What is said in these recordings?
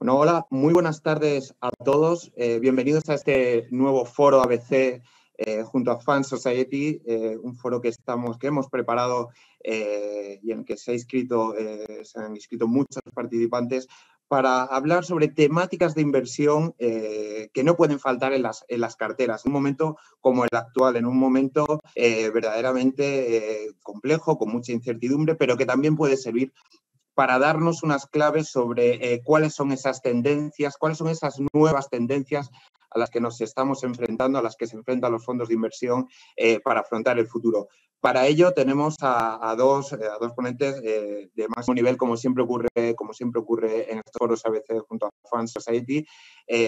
Bueno, hola, muy buenas tardes a todos. Bienvenidos a este nuevo foro ABC junto a Fan Society, un foro que hemos preparado y en el que se han inscrito muchos participantes para hablar sobre temáticas de inversión que no pueden faltar en las carteras, en un momento como el actual, en un momento verdaderamente complejo, con mucha incertidumbre, pero que también puede servir para darnos unas claves sobre cuáles son esas tendencias, cuáles son esas nuevas tendencias a las que nos estamos enfrentando, a las que se enfrentan los fondos de inversión para afrontar el futuro. Para ello tenemos a dos ponentes de máximo nivel, como siempre ocurre en estos foros ABC junto a Fan Society.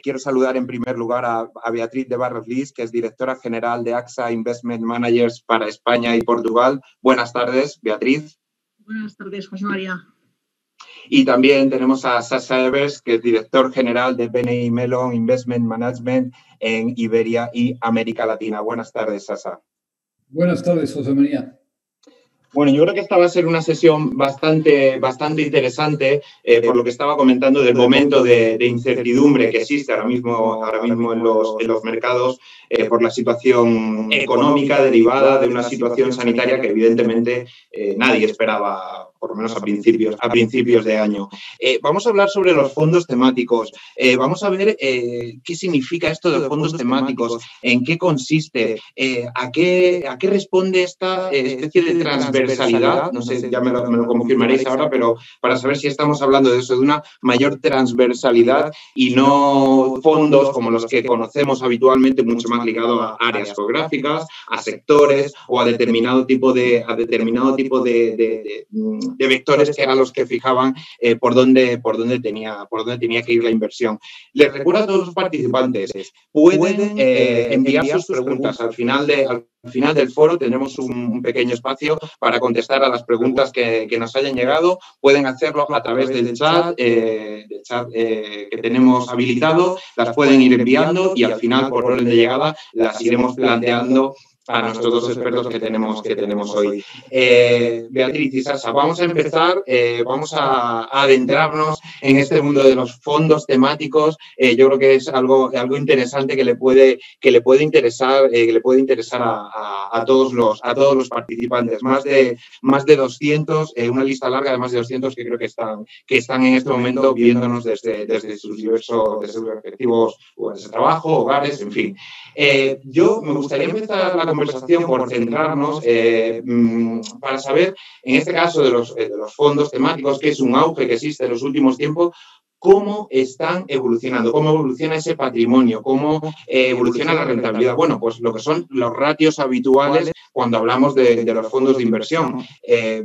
Quiero saludar en primer lugar a Beatriz de Barros Liz, que es directora general de AXA Investment Managers para España y Portugal. Buenas tardes, Beatriz. Buenas tardes, José María. Y también tenemos a Sasha Evers, que es director general de BNI Mellon Investment Management en Iberia y América Latina. Buenas tardes, Sasha. Buenas tardes, José María. Bueno, yo creo que esta va a ser una sesión bastante interesante por lo que estaba comentando del momento de incertidumbre que existe ahora mismo en los mercados por la situación económica derivada de una situación sanitaria que evidentemente nadie esperaba, por lo menos a principios de año. Vamos a hablar sobre los fondos temáticos. Vamos a ver qué significa esto de fondos temáticos, en qué consiste, a qué responde esta especie de transversalidad. No sé, ya me lo confirmaréis ahora, pero para saber si estamos hablando de eso, de una mayor transversalidad y no fondos como los que conocemos habitualmente, mucho más ligado a áreas geográficas, a sectores o a determinado tipo de vectores que eran los que fijaban por dónde tenía que ir la inversión. Les recuerdo a todos los participantes, pueden enviar sus preguntas. Al final del foro tendremos un pequeño espacio para contestar a las preguntas que nos hayan llegado. Pueden hacerlo a través del chat que tenemos habilitado, las pueden ir enviando y al final, por orden de llegada, las iremos planteando a nuestros dos expertos que tenemos hoy. Beatriz y Sasha, vamos a empezar, vamos a adentrarnos en este mundo de los fondos temáticos. Yo creo que es algo interesante que le puede interesar a todos los participantes. Más de 200, una lista larga de más de 200 que creo que están en este momento viéndonos desde sus respectivos lugares de trabajo, hogares, en fin. Yo me gustaría empezar la conversación por centrarnos para saber, en este caso de los fondos temáticos, que es un auge que existe en los últimos tiempos, cómo están evolucionando, cómo evoluciona ese patrimonio, cómo evoluciona la rentabilidad. Bueno, pues lo que son los ratios habituales cuando hablamos de los fondos de inversión.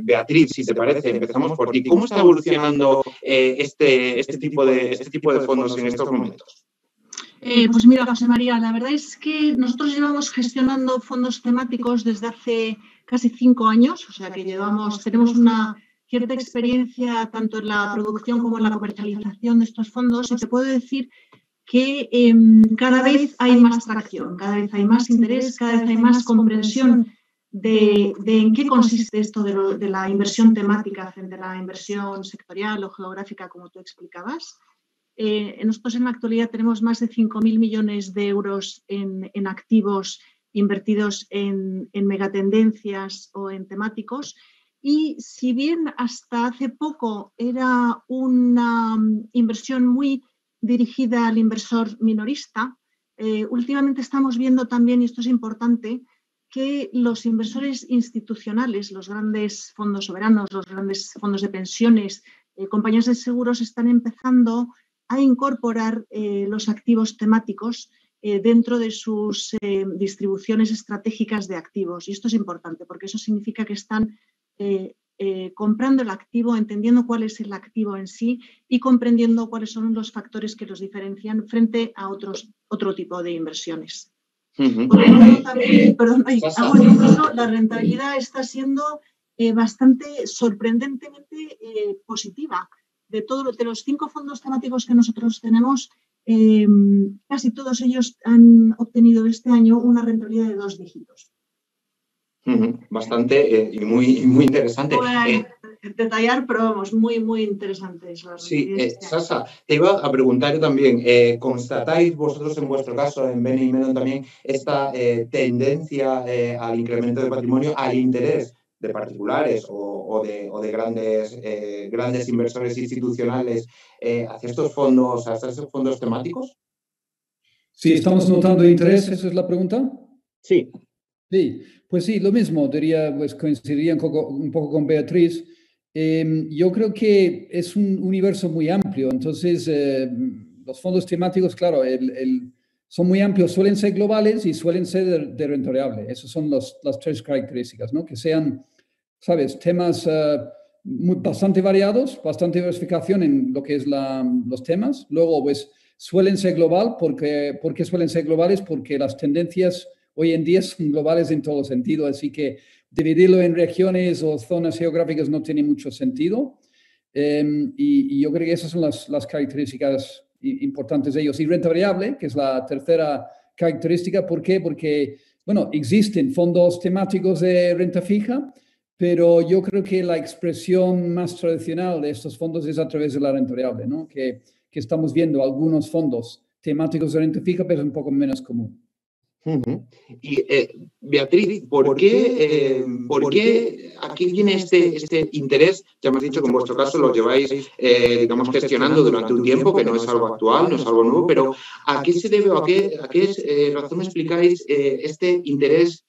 Beatriz, si te parece, empezamos por ti. ¿Cómo está evolucionando este tipo de fondos en estos momentos? Pues mira, José María, la verdad es que nosotros llevamos gestionando fondos temáticos desde hace casi 5 años, o sea que tenemos una cierta experiencia tanto en la producción como en la comercialización de estos fondos y te puedo decir que cada vez hay más tracción, cada vez hay más interés, cada vez hay más comprensión de en qué consiste esto de la inversión temática frente a la inversión sectorial o geográfica, como tú explicabas. Nosotros en la actualidad tenemos más de 5.000 millones de euros en activos invertidos en megatendencias o en temáticos y si bien hasta hace poco era una inversión muy dirigida al inversor minorista, últimamente estamos viendo también, y esto es importante, que los inversores institucionales, los grandes fondos soberanos, los grandes fondos de pensiones, compañías de seguros están empezando a incorporar los activos temáticos dentro de sus distribuciones estratégicas de activos. Y esto es importante porque eso significa que están comprando el activo, entendiendo cuál es el activo en sí y comprendiendo cuáles son los factores que los diferencian frente a otro tipo de inversiones. Por lo tanto, también, la rentabilidad está siendo bastante sorprendentemente positiva. De los 5 fondos temáticos que nosotros tenemos, casi todos ellos han obtenido este año una rentabilidad de 2 dígitos. Bastante y muy interesante. detallar, pero vamos, muy, muy interesantes. Sí, Sasa, te iba a preguntar yo también, ¿constatáis vosotros en vuestro caso, en Bene y Menon también, esta tendencia al incremento de patrimonio, al interés de particulares o de grandes inversores institucionales hacia estos fondos temáticos? Sí, estamos notando interés, ¿esa es la pregunta? Sí. Sí, pues sí, lo mismo, diría, pues coincidiría un poco con Beatriz. Yo creo que es un universo muy amplio, entonces los fondos temáticos, claro, son muy amplios, suelen ser globales y suelen ser de renta variable. Esas son las tres características, ¿no? Que sean, ¿sabes? Temas bastante variados, bastante diversificación en lo que es los temas. Luego, pues suelen ser global, ¿por qué suelen ser globales? Porque las tendencias hoy en día son globales en todo sentido, así que dividirlo en regiones o zonas geográficas no tiene mucho sentido. Y yo creo que esas son las características importantes de ellos. Y renta variable, que es la tercera característica, ¿por qué? Porque, bueno, existen fondos temáticos de renta fija, pero yo creo que la expresión más tradicional de estos fondos es a través de la renta variable, ¿no? Que estamos viendo algunos fondos temáticos de renta fija, pero es un poco menos común. Y Beatriz, ¿por qué aquí viene este interés? Ya hemos dicho que en vuestro caso lo lleváis, digamos, gestionando durante un tiempo, que no es algo actual, no es algo nuevo, pero ¿a qué se debe o a qué razón explicáis este interés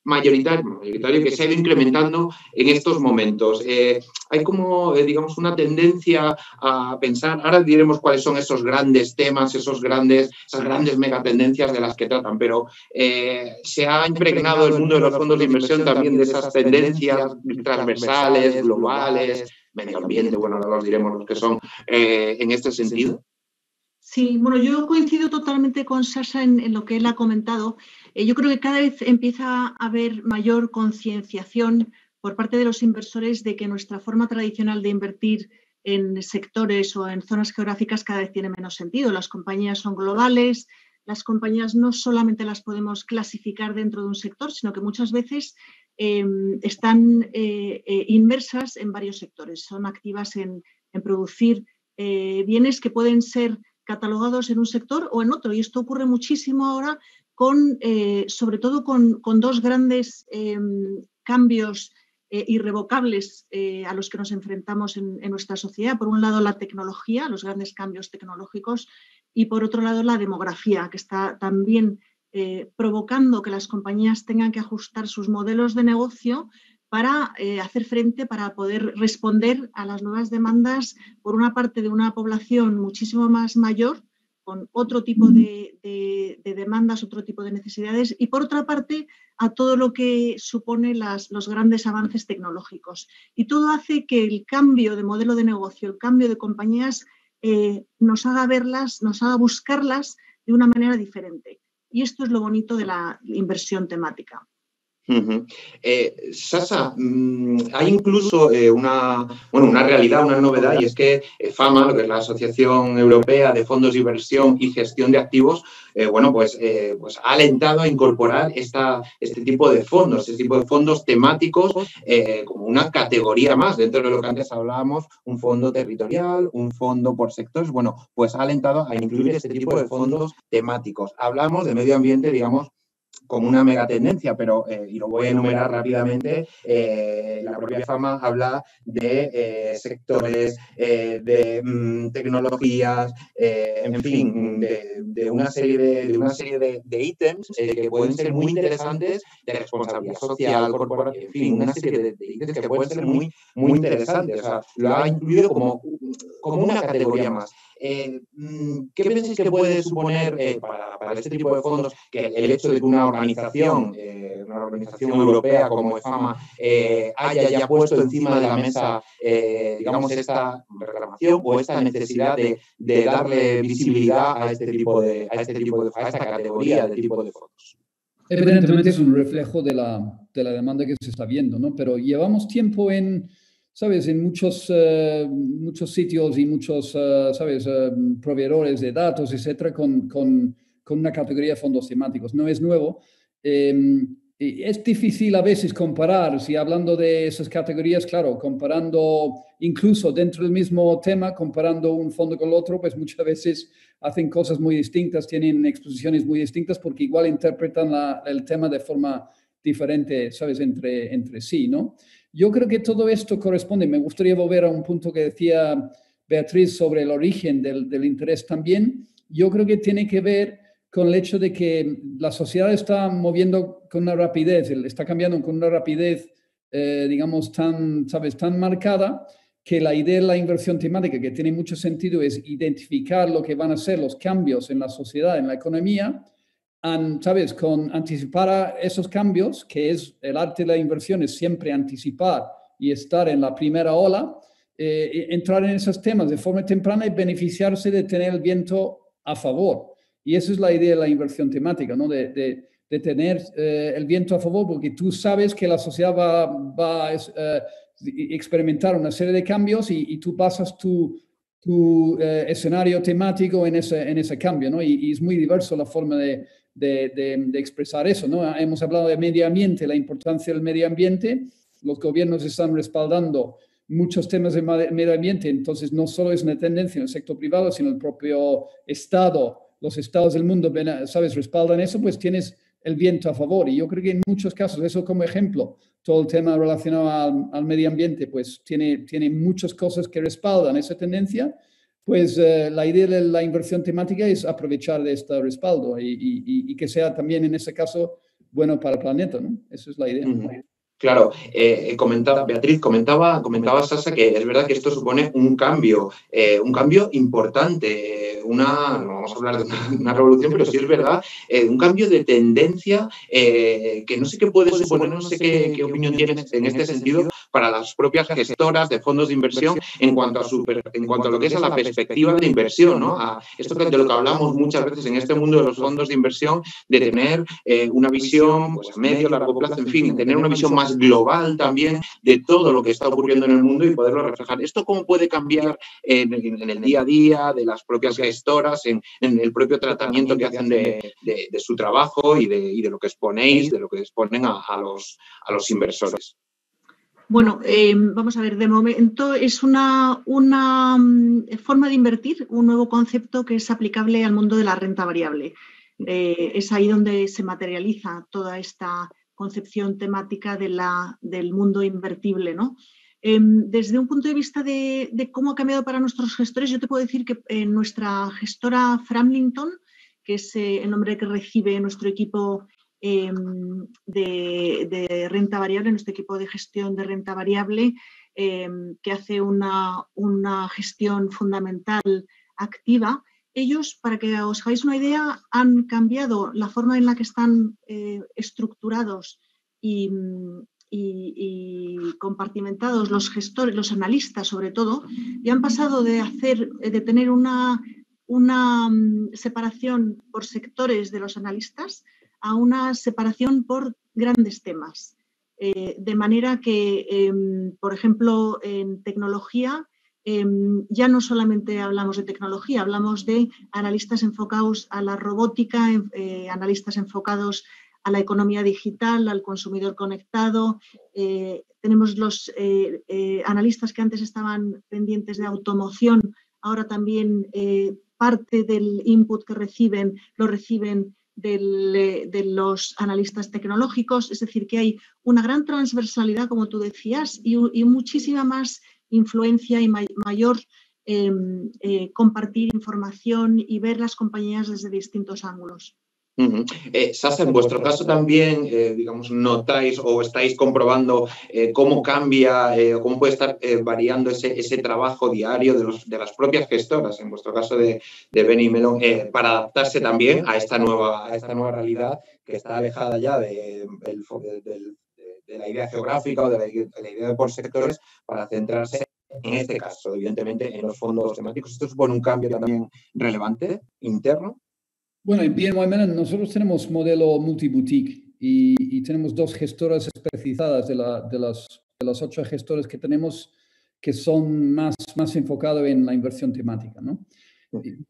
mayoritario que se ha ido incrementando en estos momentos? Hay como, digamos, una tendencia a pensar, ahora diremos cuáles son esos grandes temas, esas grandes megatendencias de las que tratan, pero se ha impregnado el mundo de los fondos de inversión también de esas tendencias transversales, globales, medio ambiente, bueno, ahora los diremos los que son, en este sentido. Sí, bueno, yo coincido totalmente con Sasa en lo que él ha comentado. Yo creo que cada vez empieza a haber mayor concienciación por parte de los inversores de que nuestra forma tradicional de invertir en sectores o en zonas geográficas cada vez tiene menos sentido. Las compañías son globales, las compañías no solamente las podemos clasificar dentro de un sector, sino que muchas veces están inmersas en varios sectores. Son activas en producir bienes que pueden ser catalogados en un sector o en otro. Y esto ocurre muchísimo ahora sobre todo con dos grandes cambios irrevocables a los que nos enfrentamos en nuestra sociedad. Por un lado, la tecnología, los grandes cambios tecnológicos, y por otro lado, la demografía, que está también provocando que las compañías tengan que ajustar sus modelos de negocio para hacer frente, para poder responder a las nuevas demandas, por una parte de una población muchísimo más mayor, con otro tipo de demandas, otro tipo de necesidades, y por otra parte a todo lo que supone los grandes avances tecnológicos. Y todo hace que el cambio de modelo de negocio, el cambio de compañías, nos haga verlas, nos haga buscarlas de una manera diferente. Y esto es lo bonito de la inversión temática. Sasa, hay incluso una realidad, una novedad, y es que FAMA, lo que es la Asociación Europea de Fondos de Inversión y Gestión de Activos, pues ha alentado a incorporar este tipo de fondos temáticos como una categoría más dentro de lo que antes hablábamos, un fondo territorial, un fondo por sectores. Bueno, pues ha alentado a incluir este tipo de fondos temáticos. Hablamos de medio ambiente, digamos, como una megatendencia, pero, y lo voy a enumerar rápidamente, la propia FAMA habla de sectores, de tecnologías, en fin, de una serie de ítems que pueden ser muy interesantes, de responsabilidad social, corporativa, en fin, una serie de ítems que pueden ser muy, muy interesantes. O sea, lo ha incluido como una categoría más. ¿Qué pensáis que puede suponer para este tipo de fondos que el hecho de que una organización europea como FAMA haya ya puesto encima de la mesa, digamos, esta reclamación o esta necesidad de darle visibilidad a esta categoría de tipo de fondos? Evidentemente es un reflejo de la demanda que se está viendo, ¿no? Pero llevamos tiempo ¿sabes? En muchos sitios y muchos, ¿sabes? Proveedores de datos, etcétera, con una categoría de fondos temáticos. No es nuevo. es difícil a veces comparar, si hablando de esas categorías, claro, comparando incluso dentro del mismo tema, comparando un fondo con el otro, pues muchas veces hacen cosas muy distintas, tienen exposiciones muy distintas porque igual interpretan el tema de forma diferente, ¿sabes?, entre sí, ¿no? Yo creo que todo esto corresponde, me gustaría volver a un punto que decía Beatriz sobre el origen del interés también. Yo creo que tiene que ver con el hecho de que la sociedad está moviendo con una rapidez, está cambiando con una rapidez, digamos, ¿sabes?, tan marcada, que la idea de la inversión temática, que tiene mucho sentido, es identificar lo que van a ser los cambios en la sociedad, en la economía, ¿sabes?, con anticipar a esos cambios, que es el arte de la inversión, es siempre anticipar y estar en la primera ola, entrar en esos temas de forma temprana y beneficiarse de tener el viento a favor. Y esa es la idea de la inversión temática, ¿no? De tener el viento a favor, porque tú sabes que la sociedad va a experimentar una serie de cambios y tú basas tu escenario temático en ese cambio, ¿no? Y es muy diverso la forma de expresar eso, ¿no? Hemos hablado de medio ambiente, la importancia del medio ambiente. Los gobiernos están respaldando muchos temas de medio ambiente, entonces no solo es una tendencia en el sector privado, sino el propio Estado, los estados del mundo, ¿sabes?, respaldan eso, pues tienes el viento a favor. Y yo creo que en muchos casos, eso como ejemplo, todo el tema relacionado al medio ambiente, pues tiene muchas cosas que respaldan esa tendencia. Pues la idea de la inversión temática es aprovechar de este respaldo y que sea también en ese caso bueno para el planeta, ¿no? Esa es la idea. Claro, Beatriz, comentaba Sasa que es verdad que esto supone un cambio importante, no vamos a hablar de una revolución, pero sí es verdad, un cambio de tendencia que no sé qué puede suponer, no sé qué opinión tienes en este sentido para las propias gestoras de fondos de inversión en cuanto a lo que es a la perspectiva de inversión, ¿no? A esto de lo que hablamos muchas veces en este mundo de los fondos de inversión, de tener una visión pues, a medio, largo plazo, en fin, tener una visión más global también de todo lo que está ocurriendo en el mundo y poderlo reflejar. ¿Esto cómo puede cambiar en el día a día de las propias gestoras, en el propio tratamiento que hacen de su trabajo y de lo que exponéis, de lo que exponen a los inversores? Bueno, vamos a ver, de momento es una forma de invertir, un nuevo concepto que es aplicable al mundo de la renta variable. Es ahí donde se materializa toda esta concepción temática del mundo invertible, ¿no? Desde un punto de vista de cómo ha cambiado para nuestros gestores, yo te puedo decir que nuestra gestora Framlington, que es el nombre que recibe nuestro equipo de renta variable, nuestro equipo de gestión de renta variable, que hace una gestión fundamental activa. Ellos, para que os hagáis una idea, han cambiado la forma en la que están estructurados y compartimentados los gestores, los analistas sobre todo, y han pasado de tener una separación por sectores de los analistas a una separación por grandes temas. De manera que, por ejemplo, en tecnología, ya no solamente hablamos de tecnología, hablamos de analistas enfocados a la robótica, analistas enfocados a la economía digital, al consumidor conectado. Tenemos los analistas que antes estaban pendientes de automoción, ahora también parte del input que reciben, lo reciben de los analistas tecnológicos, es decir, que hay una gran transversalidad, como tú decías, y muchísima más influencia y mayor compartir información y ver las compañías desde distintos ángulos. Sasa, en vuestro caso también, digamos, notáis o estáis comprobando cómo cambia o cómo puede estar variando ese trabajo diario de las propias gestoras, en vuestro caso de Beni Melón, para adaptarse también a esta nueva realidad que está alejada ya de la idea geográfica o de la idea de por sectores, para centrarse en este caso, evidentemente, en los fondos temáticos. ¿Esto supone un cambio también relevante, interno? Bueno, en BNY Mellon nosotros tenemos modelo multiboutique y tenemos 2 gestoras especializadas de las 8 gestores que tenemos, que son más enfocados en la inversión temática, ¿no?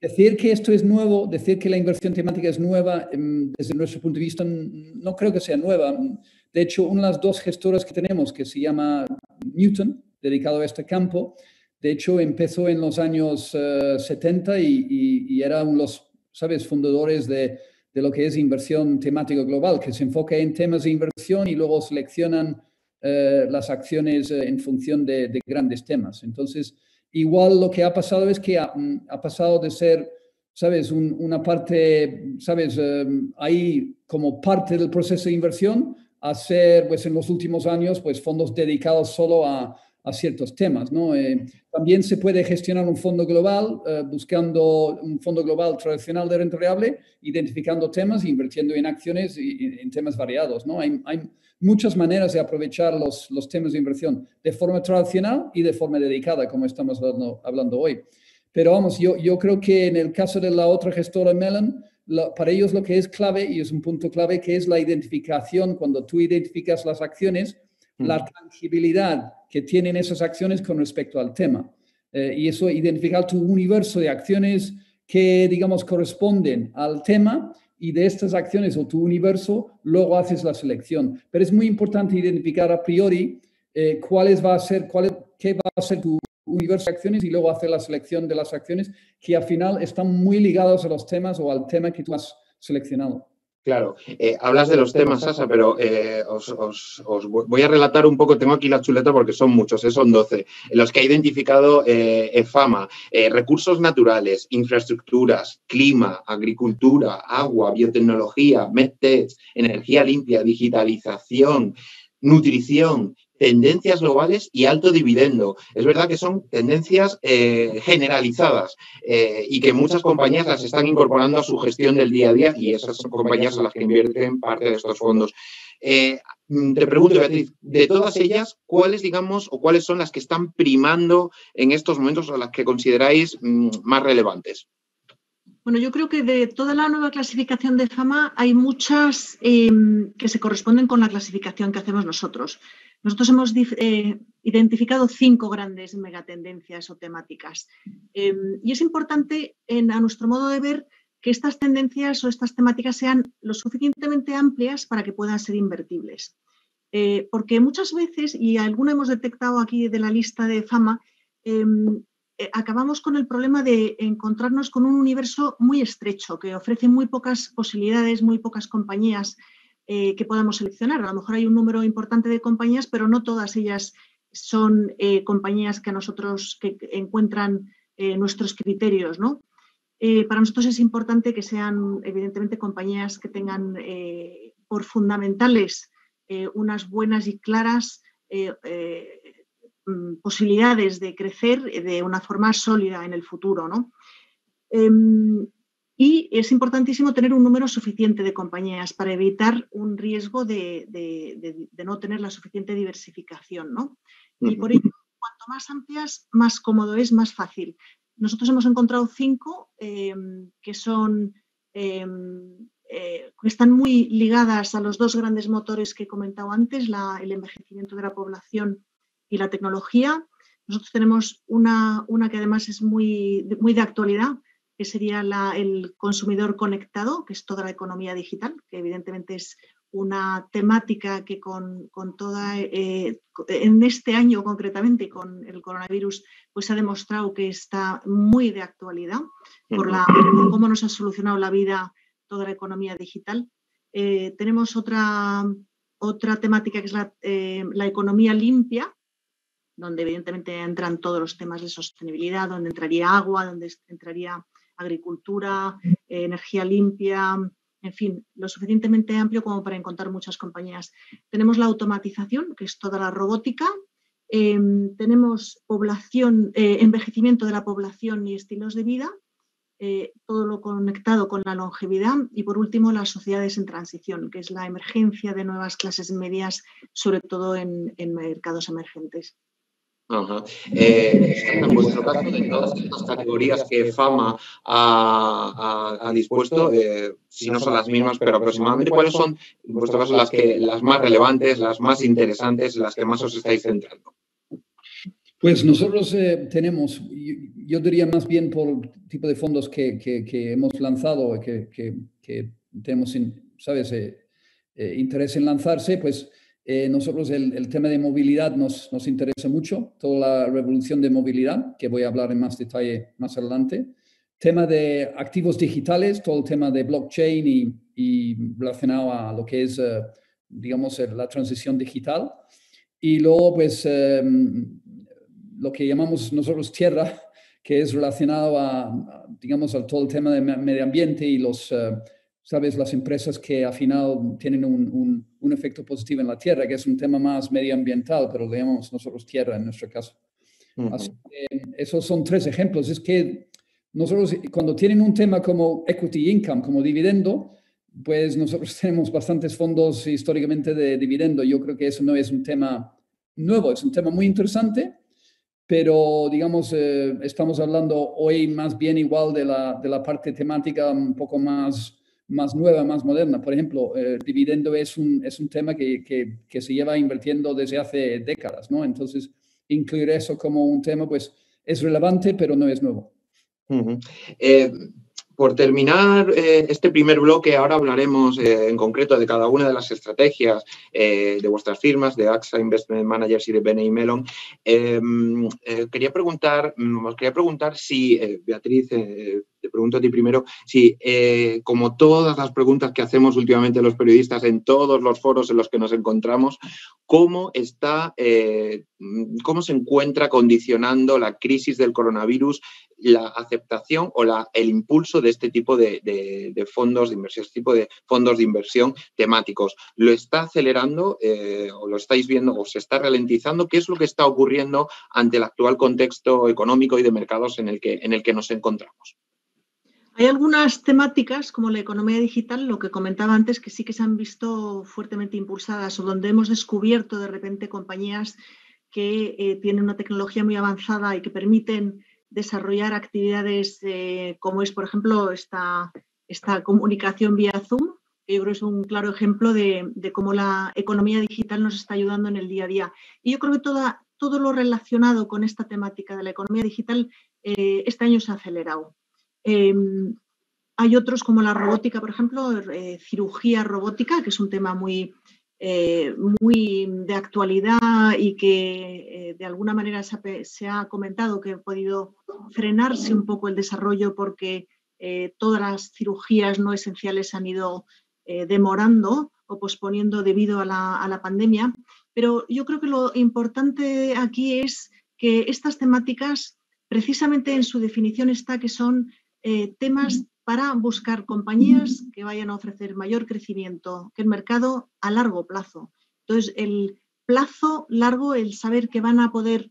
Decir que esto es nuevo, decir que la inversión temática es nueva, desde nuestro punto de vista, no creo que sea nueva. De hecho, una de las dos gestoras que tenemos, que se llama Newton, dedicado a este campo, de hecho, empezó en los años 70 y era uno de los, ¿sabes?, fundadores de lo que es inversión temática global, que se enfoca en temas de inversión y luego seleccionan las acciones en función de grandes temas. Entonces, igual lo que ha pasado es que ha pasado de ser, ¿sabes?, una parte, ¿sabes?, ahí como parte del proceso de inversión a ser, pues en los últimos años, pues fondos dedicados solo a ciertos temas, ¿no? También se puede gestionar un fondo global, buscando un fondo global tradicional de renta variable, identificando temas e invirtiendo en acciones y en temas variados, ¿no? Hay muchas maneras de aprovechar los temas de inversión de forma tradicional y de forma dedicada, como estamos hablando hoy. Pero vamos, yo creo que en el caso de la otra gestora, Mellon, para ellos lo que es clave, y es un punto clave, que es la identificación, cuando tú identificas las acciones, la tangibilidad que tienen esas acciones con respecto al tema. Y eso, identificar tu universo de acciones que, digamos, corresponden al tema, y de estas acciones o tu universo, luego haces la selección. Pero es muy importante identificar a priori qué va a ser tu universo de acciones y luego hacer la selección de las acciones que al final están muy ligados a los temas o al tema que tú has seleccionado. Claro, hablas de los temas, Sasa, pero os voy a relatar un poco, tengo aquí la chuleta porque son muchos, son 12, en los que ha identificado FAMA, recursos naturales, infraestructuras, clima, agricultura, agua, biotecnología, medtech, energía limpia, digitalización, nutrición, tendencias globales y alto dividendo. Es verdad que son tendencias generalizadas y que muchas compañías las están incorporando a su gestión del día a día y esas son compañías a las que invierten parte de estos fondos. Te pregunto, Beatriz, de todas ellas, ¿cuáles, digamos, o cuáles son las que están primando en estos momentos o las que consideráis más relevantes? Bueno, yo creo que de toda la nueva clasificación de FAMA hay muchas que se corresponden con la clasificación que hacemos nosotros. Nosotros hemos identificado 5 grandes megatendencias o temáticas. Y es importante, a nuestro modo de ver, que estas tendencias o estas temáticas sean lo suficientemente amplias para que puedan ser invertibles. Porque muchas veces, y alguna hemos detectado aquí de la lista de FAMA, acabamos con el problema de encontrarnos con un universo muy estrecho, que ofrece muy pocas posibilidades, muy pocas compañías que podamos seleccionar. A lo mejor hay un número importante de compañías, pero no todas ellas son compañías que a nosotros que encuentran nuestros criterios, ¿no? Para nosotros es importante que sean, evidentemente, compañías que tengan por fundamentales unas buenas y claras posibilidades de crecer de una forma sólida en el futuro, ¿no? Y es importantísimo tener un número suficiente de compañías para evitar un riesgo de no tener la suficiente diversificación, ¿no? Y por ello, cuanto más amplias, más cómodo es, más fácil. Nosotros hemos encontrado 5 que son que están muy ligadas a los 2 grandes motores que he comentado antes, el envejecimiento de la población y la tecnología. Nosotros tenemos una que además es muy de actualidad, que sería el consumidor conectado, que es toda la economía digital, que evidentemente es una temática que con toda, en este año concretamente, con el coronavirus, pues se ha demostrado que está muy de actualidad por cómo nos ha solucionado la vida toda la economía digital. Tenemos otra temática que es la economía limpia, donde evidentemente entran todos los temas de sostenibilidad, donde entraría agua, donde entraría agricultura, energía limpia, en fin, lo suficientemente amplio como para encontrar muchas compañías. Tenemos la automatización, que es toda la robótica. Tenemos envejecimiento de la población y estilos de vida, todo lo conectado con la longevidad. Y por último, las sociedades en transición, que es la emergencia de nuevas clases medias, sobre todo en mercados emergentes. Ajá. En vuestro caso, de todas estas categorías que FAMA ha dispuesto, si no son las mismas, pero aproximadamente, ¿cuáles son, en vuestro caso, las más relevantes, las más interesantes, las que más os estáis centrando? Pues nosotros tenemos, yo diría más bien por el tipo de fondos que hemos lanzado, que tenemos, ¿sabes? Interés en lanzarse, pues nosotros el tema de movilidad nos interesa mucho, toda la revolución de movilidad, que voy a hablar en más detalle más adelante. Tema de activos digitales, todo el tema de blockchain y relacionado a lo que es, digamos, la transición digital. Y luego, pues, lo que llamamos nosotros tierra, que es relacionado digamos, a todo el tema de medio ambiente y ¿sabes? Las empresas que al final tienen un efecto positivo en la tierra, que es un tema más medioambiental, pero le llamamos nosotros tierra en nuestro caso. Así que esos son 3 ejemplos. Es que nosotros, cuando tienen un tema como equity income, como dividendo, pues nosotros tenemos bastantes fondos históricamente de dividendo. Yo creo que eso no es un tema nuevo, es un tema muy interesante, pero digamos, estamos hablando hoy más bien igual de la parte temática un poco más nueva, más moderna. Por ejemplo, dividendo es un tema que se lleva invirtiendo desde hace décadas, ¿no? Entonces, incluir eso como un tema, pues, es relevante, pero no es nuevo. Por terminar este primer bloque, ahora hablaremos en concreto de cada una de las estrategias de vuestras firmas, de AXA Investment Managers y de BNY Mellon. Os quería preguntar si, Beatriz, te pregunto a ti primero, si como todas las preguntas que hacemos últimamente los periodistas en todos los foros en los que nos encontramos, ¿cómo se encuentra condicionando la crisis del coronavirus la aceptación o el impulso de este tipo de fondos de inversión, este tipo de fondos de inversión temáticos? ¿Lo está acelerando o lo estáis viendo o se está ralentizando? ¿Qué es lo que está ocurriendo ante el actual contexto económico y de mercados en el que nos encontramos? Hay algunas temáticas, como la economía digital, lo que comentaba antes, que sí que se han visto fuertemente impulsadas o donde hemos descubierto de repente compañías que tienen una tecnología muy avanzada y que permiten desarrollar actividades como es, por ejemplo, esta comunicación vía Zoom, que yo creo que es un claro ejemplo de cómo la economía digital nos está ayudando en el día a día. Y yo creo que todo lo relacionado con esta temática de la economía digital este año se ha acelerado. Hay otros como la robótica, por ejemplo, cirugía robótica, que es un tema muy de actualidad y que de alguna manera se ha comentado que ha podido frenarse un poco el desarrollo porque todas las cirugías no esenciales se han ido demorando o posponiendo debido a la pandemia. Pero yo creo que lo importante aquí es que estas temáticas, precisamente en su definición está que son temas para buscar compañías que vayan a ofrecer mayor crecimiento que el mercado a largo plazo. Entonces, el plazo largo, el saber que van a poder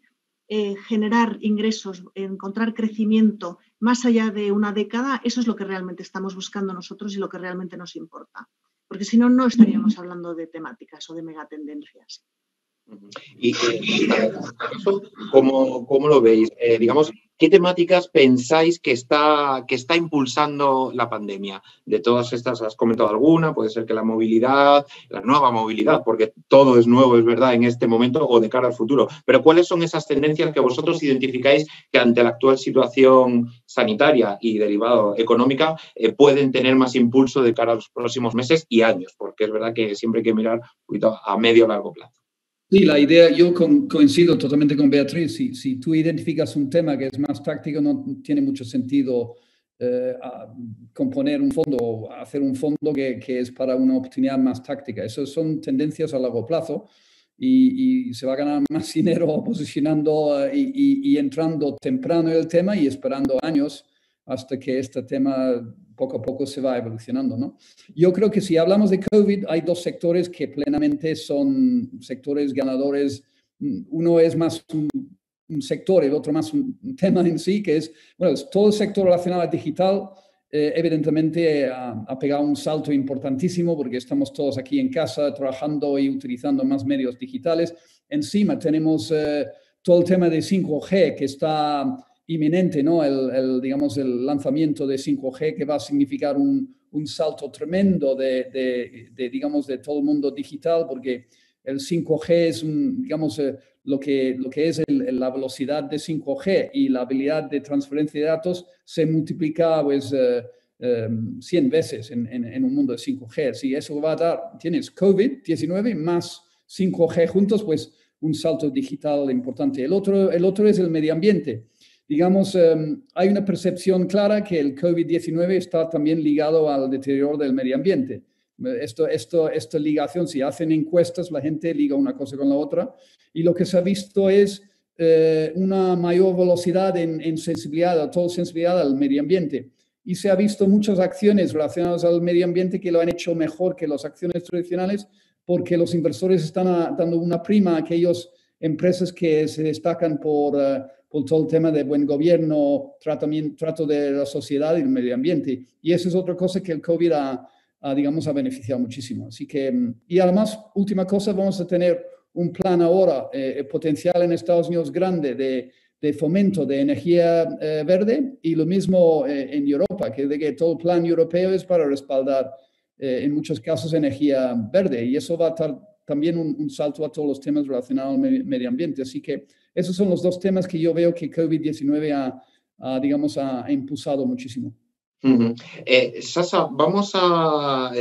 generar ingresos, encontrar crecimiento más allá de una década, eso es lo que realmente estamos buscando nosotros y lo que realmente nos importa. Porque si no, no estaríamos hablando de temáticas o de megatendencias. Y ¿cómo lo veis? Digamos, ¿qué temáticas pensáis que está impulsando la pandemia? De todas estas, ¿has comentado alguna? Puede ser que la movilidad, la nueva movilidad, porque todo es nuevo, es verdad, en este momento o de cara al futuro. Pero ¿cuáles son esas tendencias que vosotros identificáis que ante la actual situación sanitaria y derivado económica pueden tener más impulso de cara a los próximos meses y años? Porque es verdad que siempre hay que mirar un poquito a medio o largo plazo. Sí, la idea, yo coincido totalmente con Beatriz. Si tú identificas un tema que es más táctico, no tiene mucho sentido componer un fondo o hacer un fondo que es para una oportunidad más táctica. Esas son tendencias a largo plazo y se va a ganar más dinero posicionando y entrando temprano en el tema y esperando años hasta que este tema poco a poco se va evolucionando, ¿no? Yo creo que si hablamos de COVID, hay 2 sectores que plenamente son sectores ganadores. Uno es más un sector, el otro más un tema en sí, que es, bueno, todo el sector relacionado al digital, evidentemente ha pegado un salto importantísimo porque estamos todos aquí en casa trabajando y utilizando más medios digitales. Encima tenemos todo el tema de 5G que está inminente, ¿no? Digamos, el lanzamiento de 5G que va a significar un salto tremendo digamos, de todo el mundo digital, porque el 5G es, digamos, lo que es la velocidad de 5G y la habilidad de transferencia de datos se multiplica pues 100 veces en un mundo de 5G. Si eso va a dar, tienes COVID-19 más 5G juntos, pues un salto digital importante. El otro es el medio ambiente. Digamos, hay una percepción clara que el COVID-19 está también ligado al deterioro del medio ambiente. Esta ligación, si hacen encuestas, la gente liga una cosa con la otra. Y lo que se ha visto es una mayor velocidad en sensibilidad, toda sensibilidad al medio ambiente. Y se ha visto muchas acciones relacionadas al medio ambiente que lo han hecho mejor que las acciones tradicionales, porque los inversores están dando una prima a aquellas empresas que se destacan por todo el tema de buen gobierno, trato de la sociedad y el medio ambiente. Y eso es otra cosa que el COVID digamos, ha beneficiado muchísimo. Así que, y además, última cosa, vamos a tener un plan ahora potencial en Estados Unidos grande de fomento de energía verde, y lo mismo en Europa, que todo el plan europeo es para respaldar en muchos casos energía verde, y eso va a dar también un salto a todos los temas relacionados al medio ambiente. Así que esos son los dos temas que yo veo que COVID-19 digamos, ha impulsado muchísimo. Sasa, vamos a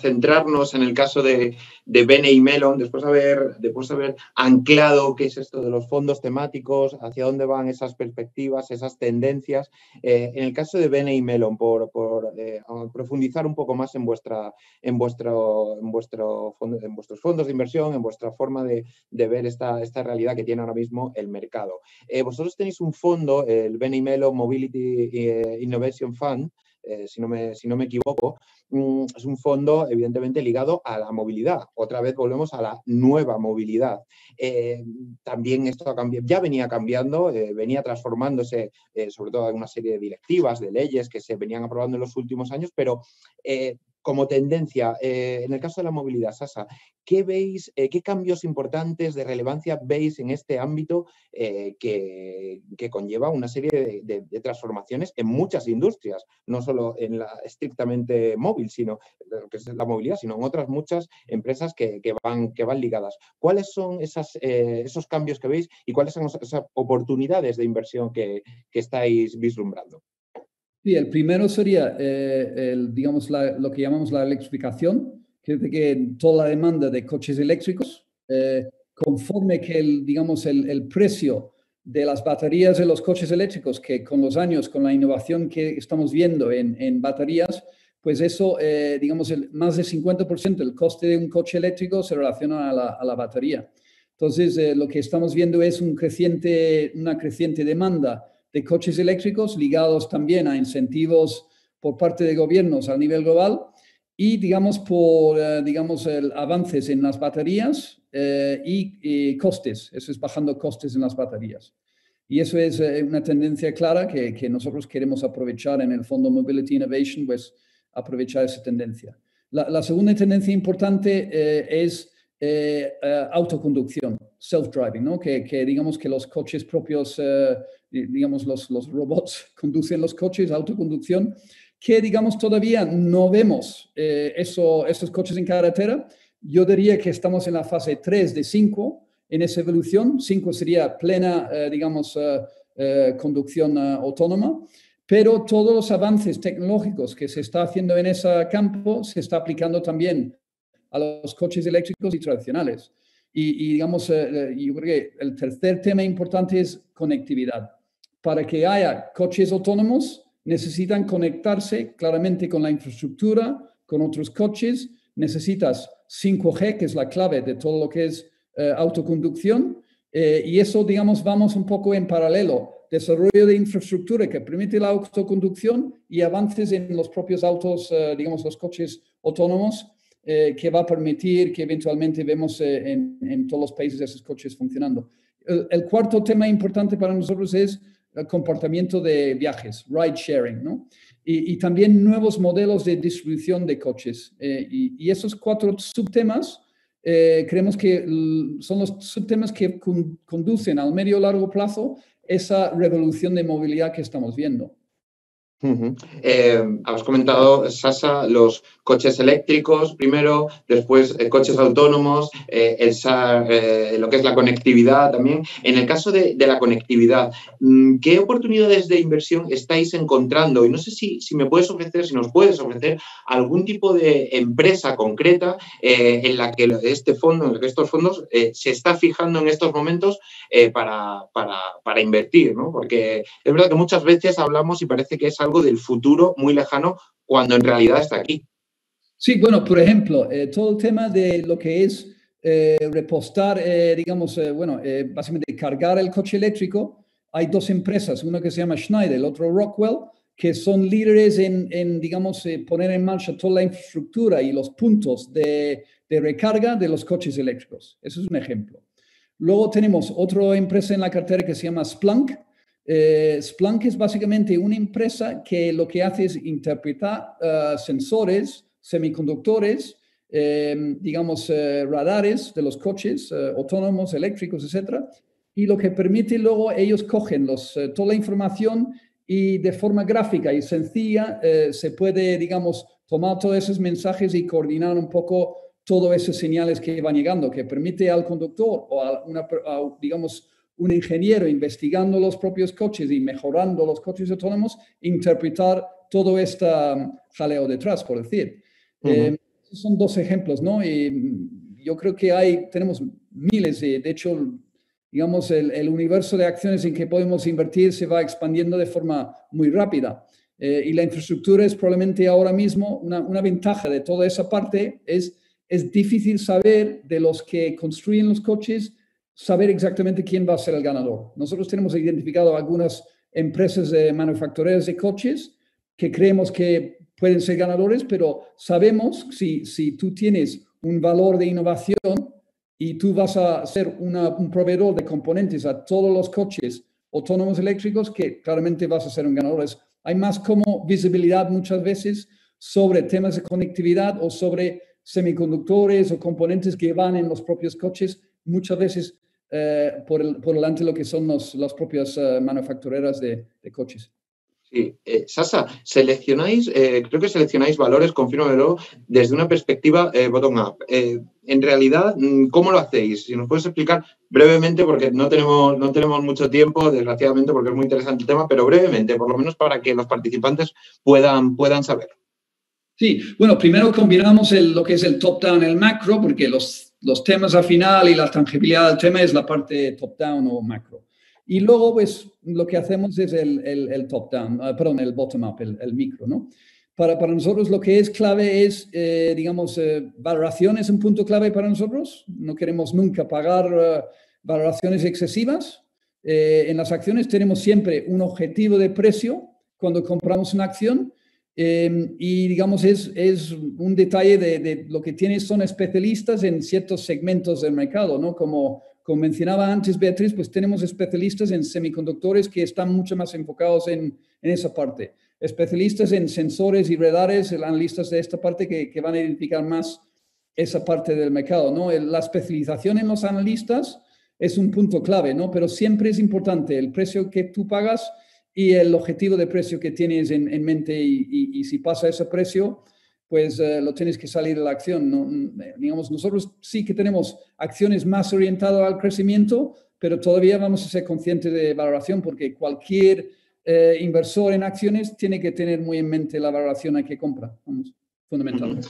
centrarnos en el caso de Bene y Mellon, después de haber anclado qué es esto de los fondos temáticos, hacia dónde van esas perspectivas, esas tendencias. En el caso de Bene y Mellon, por profundizar un poco más en vuestros fondos de inversión, en vuestra forma de ver esta realidad que tiene ahora mismo el mercado. Vosotros tenéis un fondo, el Bene y Mellon Mobility Innovation Fund, si no me equivoco. Es un fondo evidentemente ligado a la movilidad. Otra vez volvemos a la nueva movilidad. También esto ha cambiado, ya venía cambiando, venía transformándose, sobre todo en una serie de directivas, de leyes que se venían aprobando en los últimos años, pero como tendencia, en el caso de la movilidad, Sasa, ¿qué veis, qué cambios importantes de relevancia veis en este ámbito que conlleva una serie de transformaciones en muchas industrias, no solo en la estrictamente móvil, sino lo que es la movilidad, sino en otras muchas empresas que van ligadas? ¿Cuáles son esos cambios que veis y cuáles son esas oportunidades de inversión que estáis vislumbrando? Sí, el primero sería, digamos, lo que llamamos la electrificación, que es que toda la demanda de coches eléctricos, conforme que digamos, el precio de las baterías de los coches eléctricos, que con los años, con la innovación que estamos viendo en baterías, pues eso, digamos, más del 50% del coste de un coche eléctrico se relaciona a la batería. Entonces, lo que estamos viendo es una creciente demanda de coches eléctricos ligados también a incentivos por parte de gobiernos a nivel global y, digamos, por avances en las baterías y costes. Eso es bajando costes en las baterías. Y eso es una tendencia clara que nosotros queremos aprovechar en el Fondo Mobility Innovation, pues aprovechar esa tendencia. La segunda tendencia importante es autoconducción, self-driving, ¿no? Que digamos que los coches propios, digamos los robots conducen los coches, autoconducción, que digamos todavía no vemos esos coches en carretera. Yo diría que estamos en la fase 3 de 5 en esa evolución. 5 sería plena, digamos, conducción autónoma. Pero todos los avances tecnológicos que se está haciendo en ese campo se está aplicando también a los coches eléctricos y tradicionales. Y digamos, yo creo que el tercer tema importante es conectividad. Para que haya coches autónomos, necesitan conectarse claramente con la infraestructura, con otros coches. Necesitas 5G, que es la clave de todo lo que es autoconducción. Y eso, digamos, vamos un poco en paralelo. Desarrollo de infraestructura que permite la autoconducción y avances en los propios autos, digamos, los coches autónomos, que va a permitir que eventualmente vemos en todos los países esos coches funcionando. El cuarto tema importante para nosotros es el comportamiento de viajes, ride sharing, ¿no? Y también nuevos modelos de distribución de coches. Y esos 4 subtemas creemos que son los subtemas que conducen al medio y largo plazo esa revolución de movilidad que estamos viendo. Has comentado, Sasa, los coches eléctricos primero, después coches autónomos, lo que es la conectividad también. En el caso de la conectividad, ¿qué oportunidades de inversión estáis encontrando? Y no sé si me puedes ofrecer, si nos puedes ofrecer algún tipo de empresa concreta en la que estos fondos se está fijando en estos momentos para invertir, ¿no? Porque es verdad que muchas veces hablamos y parece que es algo del futuro muy lejano cuando en realidad está aquí. Sí, bueno, por ejemplo, todo el tema de lo que es repostar, básicamente cargar el coche eléctrico, hay dos empresas, una que se llama Schneider, el otro Rockwell, que son líderes en poner en marcha toda la infraestructura y los puntos de recarga de los coches eléctricos. Eso es un ejemplo. Luego tenemos otra empresa en la cartera que se llama Splunk. Splunk es básicamente una empresa que lo que hace es interpretar sensores, semiconductores, radares de los coches autónomos, eléctricos, etcétera, y lo que permite luego ellos cogen toda la información y de forma gráfica y sencilla se puede, tomar todos esos mensajes y coordinar un poco todas esas señales que van llegando, que permite al conductor o a un ingeniero investigando los propios coches y mejorando los coches autónomos, interpretar todo este jaleo detrás, por decir. Son dos ejemplos, ¿no? Y yo creo que tenemos miles de hecho, el universo de acciones en que podemos invertir se va expandiendo de forma muy rápida. Y la infraestructura es probablemente ahora mismo una ventaja de toda esa parte, es difícil saber de los que construyen los coches, saber exactamente quién va a ser el ganador. Nosotros tenemos identificado algunas empresas manufactureras de coches que creemos que pueden ser ganadores, pero sabemos si tú tienes un valor de innovación y tú vas a ser un proveedor de componentes a todos los coches autónomos eléctricos, que claramente vas a ser un ganador. Hay más como visibilidad muchas veces sobre temas de conectividad o sobre semiconductores o componentes que van en los propios coches, muchas veces por delante de lo que son las propias manufactureras de coches. Sí, Sasa, creo que seleccionáis valores, confírmamelo, desde una perspectiva bottom-up. En realidad, ¿cómo lo hacéis? Si nos puedes explicar brevemente, porque no tenemos mucho tiempo, desgraciadamente, porque es muy interesante el tema, pero brevemente, por lo menos para que los participantes puedan saber. Sí, bueno, primero combinamos lo que es el top-down y el macro, porque los temas al final y la tangibilidad del tema es la parte top-down o macro. Y luego, pues, lo que hacemos es el top-down, el bottom-up, el micro, ¿no? Para nosotros lo que es clave es, valoración es un punto clave para nosotros. No queremos nunca pagar valoraciones excesivas. En las acciones tenemos siempre un objetivo de precio cuando compramos una acción. Y es un detalle de lo que tienes son especialistas en ciertos segmentos del mercado, ¿no? Como mencionaba antes Beatriz, pues tenemos especialistas en semiconductores que están mucho más enfocados en esa parte. Especialistas en sensores y radares, analistas de esta parte que van a identificar más esa parte del mercado, ¿no? La especialización en los analistas es un punto clave, ¿no? Pero siempre es importante el precio que tú pagas y el objetivo de precio que tienes en mente y si pasa ese precio, pues lo tienes que salir de la acción, ¿no? Nosotros sí que tenemos acciones más orientadas al crecimiento, pero todavía vamos a ser conscientes de valoración porque cualquier inversor en acciones tiene que tener muy en mente la valoración a que compra, fundamentalmente.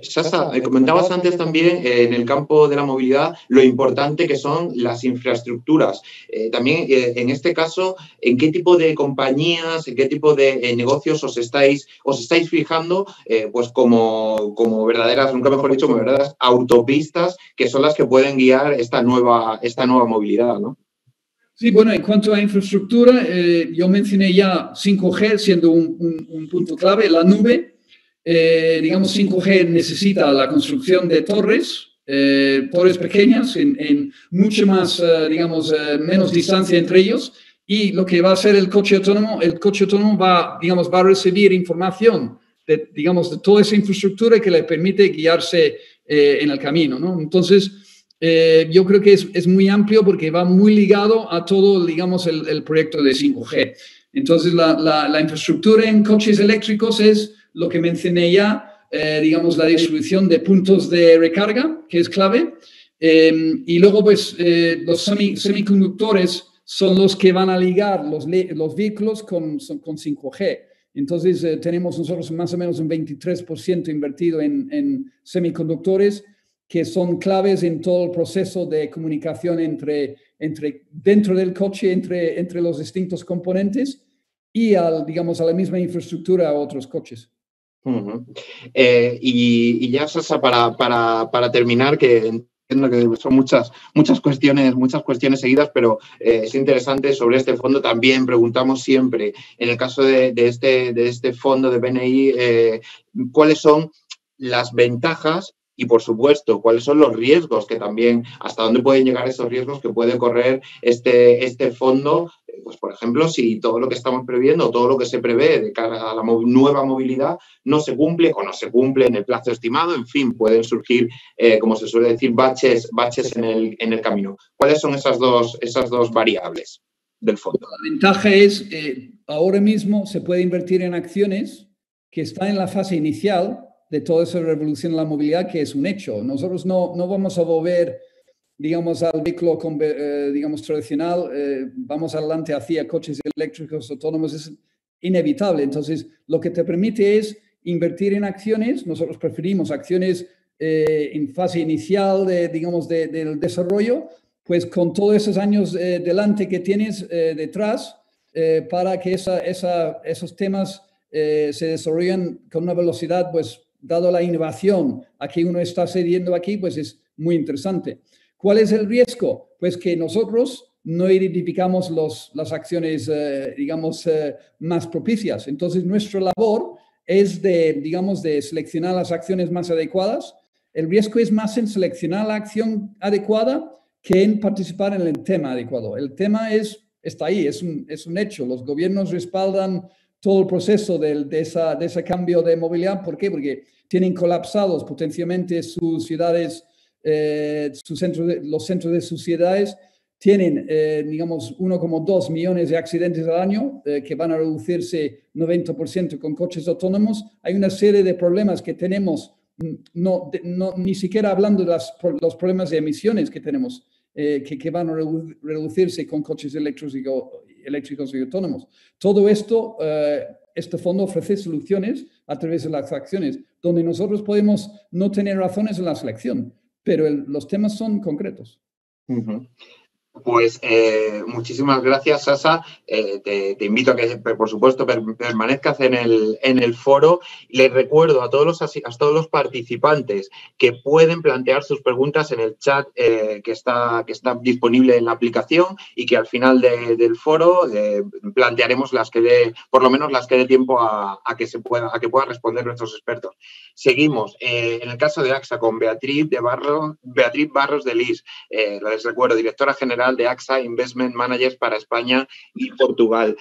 Sasa, comentabas antes también en el campo de la movilidad lo importante que son las infraestructuras. También en este caso, ¿en qué tipo de compañías, en qué tipo de negocios os estáis fijando pues como verdaderas, nunca mejor dicho, como verdaderas autopistas que son las que pueden guiar esta nueva movilidad, ¿no? Sí, bueno, en cuanto a infraestructura, yo mencioné ya 5G siendo un punto clave, la nube. 5G necesita la construcción de torres pequeñas en mucho más, menos distancia entre ellos. Y lo que va a hacer el coche autónomo va a recibir información de toda esa infraestructura que le permite guiarse en el camino, ¿no? Entonces, yo creo que es muy amplio porque va muy ligado a todo, el proyecto de 5G. Entonces, la infraestructura en coches eléctricos es lo que mencioné ya, digamos, la distribución de puntos de recarga, que es clave. Y luego, pues, los semiconductores son los que van a ligar los vehículos con 5G. Entonces, tenemos nosotros más o menos un 23% invertido en semiconductores, que son claves en todo el proceso de comunicación dentro del coche, entre los distintos componentes y, digamos, a la misma infraestructura a otros coches. Uh-huh. Y ya, Sasa, para terminar, que entiendo que son muchas cuestiones seguidas, pero es interesante sobre este fondo. También preguntamos siempre, en el caso de este fondo de BNI, ¿cuáles son las ventajas y, por supuesto, cuáles son los riesgos que también, hasta dónde pueden llegar esos riesgos que puede correr este fondo? Pues, por ejemplo, si todo lo que estamos previendo, todo lo que se prevé de cara a la nueva movilidad no se cumple o no se cumple en el plazo estimado, en fin, pueden surgir, como se suele decir, baches en el camino. ¿Cuáles son esas dos variables del fondo? La ventaja es, ahora mismo se puede invertir en acciones que están en la fase inicial de toda esa revolución en la movilidad, que es un hecho. Nosotros no vamos a volver, digamos, al vehículo, digamos, tradicional, vamos adelante hacia coches eléctricos autónomos, es inevitable. Entonces, lo que te permite es invertir en acciones. Nosotros preferimos acciones en fase inicial, del desarrollo, pues con todos esos años delante que tienes detrás, para que esos temas se desarrollen con una velocidad, pues, dado la innovación a que uno está cediendo aquí, pues es muy interesante. ¿Cuál es el riesgo? Pues que nosotros no identificamos las acciones, más propicias. Entonces, nuestra labor es de seleccionar las acciones más adecuadas. El riesgo es más en seleccionar la acción adecuada que en participar en el tema adecuado. El tema está ahí, es un hecho. Los gobiernos respaldan todo el proceso de ese cambio de movilidad. ¿Por qué? Porque tienen colapsados potencialmente sus ciudades, los centros de sus ciudades. Tienen, 1,2 millones de accidentes al año, que van a reducirse 90% con coches autónomos. Hay una serie de problemas que tenemos, ni siquiera hablando de los problemas de emisiones que tenemos, que van a reducirse con coches eléctricos y autónomos. Todo esto, este fondo ofrece soluciones a través de las acciones, donde nosotros podemos no tener razones en la selección, pero los temas son concretos. Uh-huh. Pues muchísimas gracias, Sasa. Te invito a que, por supuesto, permanezcas en el foro. Les recuerdo a todos los participantes que pueden plantear sus preguntas en el chat que está disponible en la aplicación, y que al final del foro plantearemos por lo menos las que dé tiempo a que puedan responder nuestros expertos. Seguimos. En el caso de AXA, con Beatriz Barros de Lis. Les recuerdo, directora general de AXA Investment Managers para España y Portugal.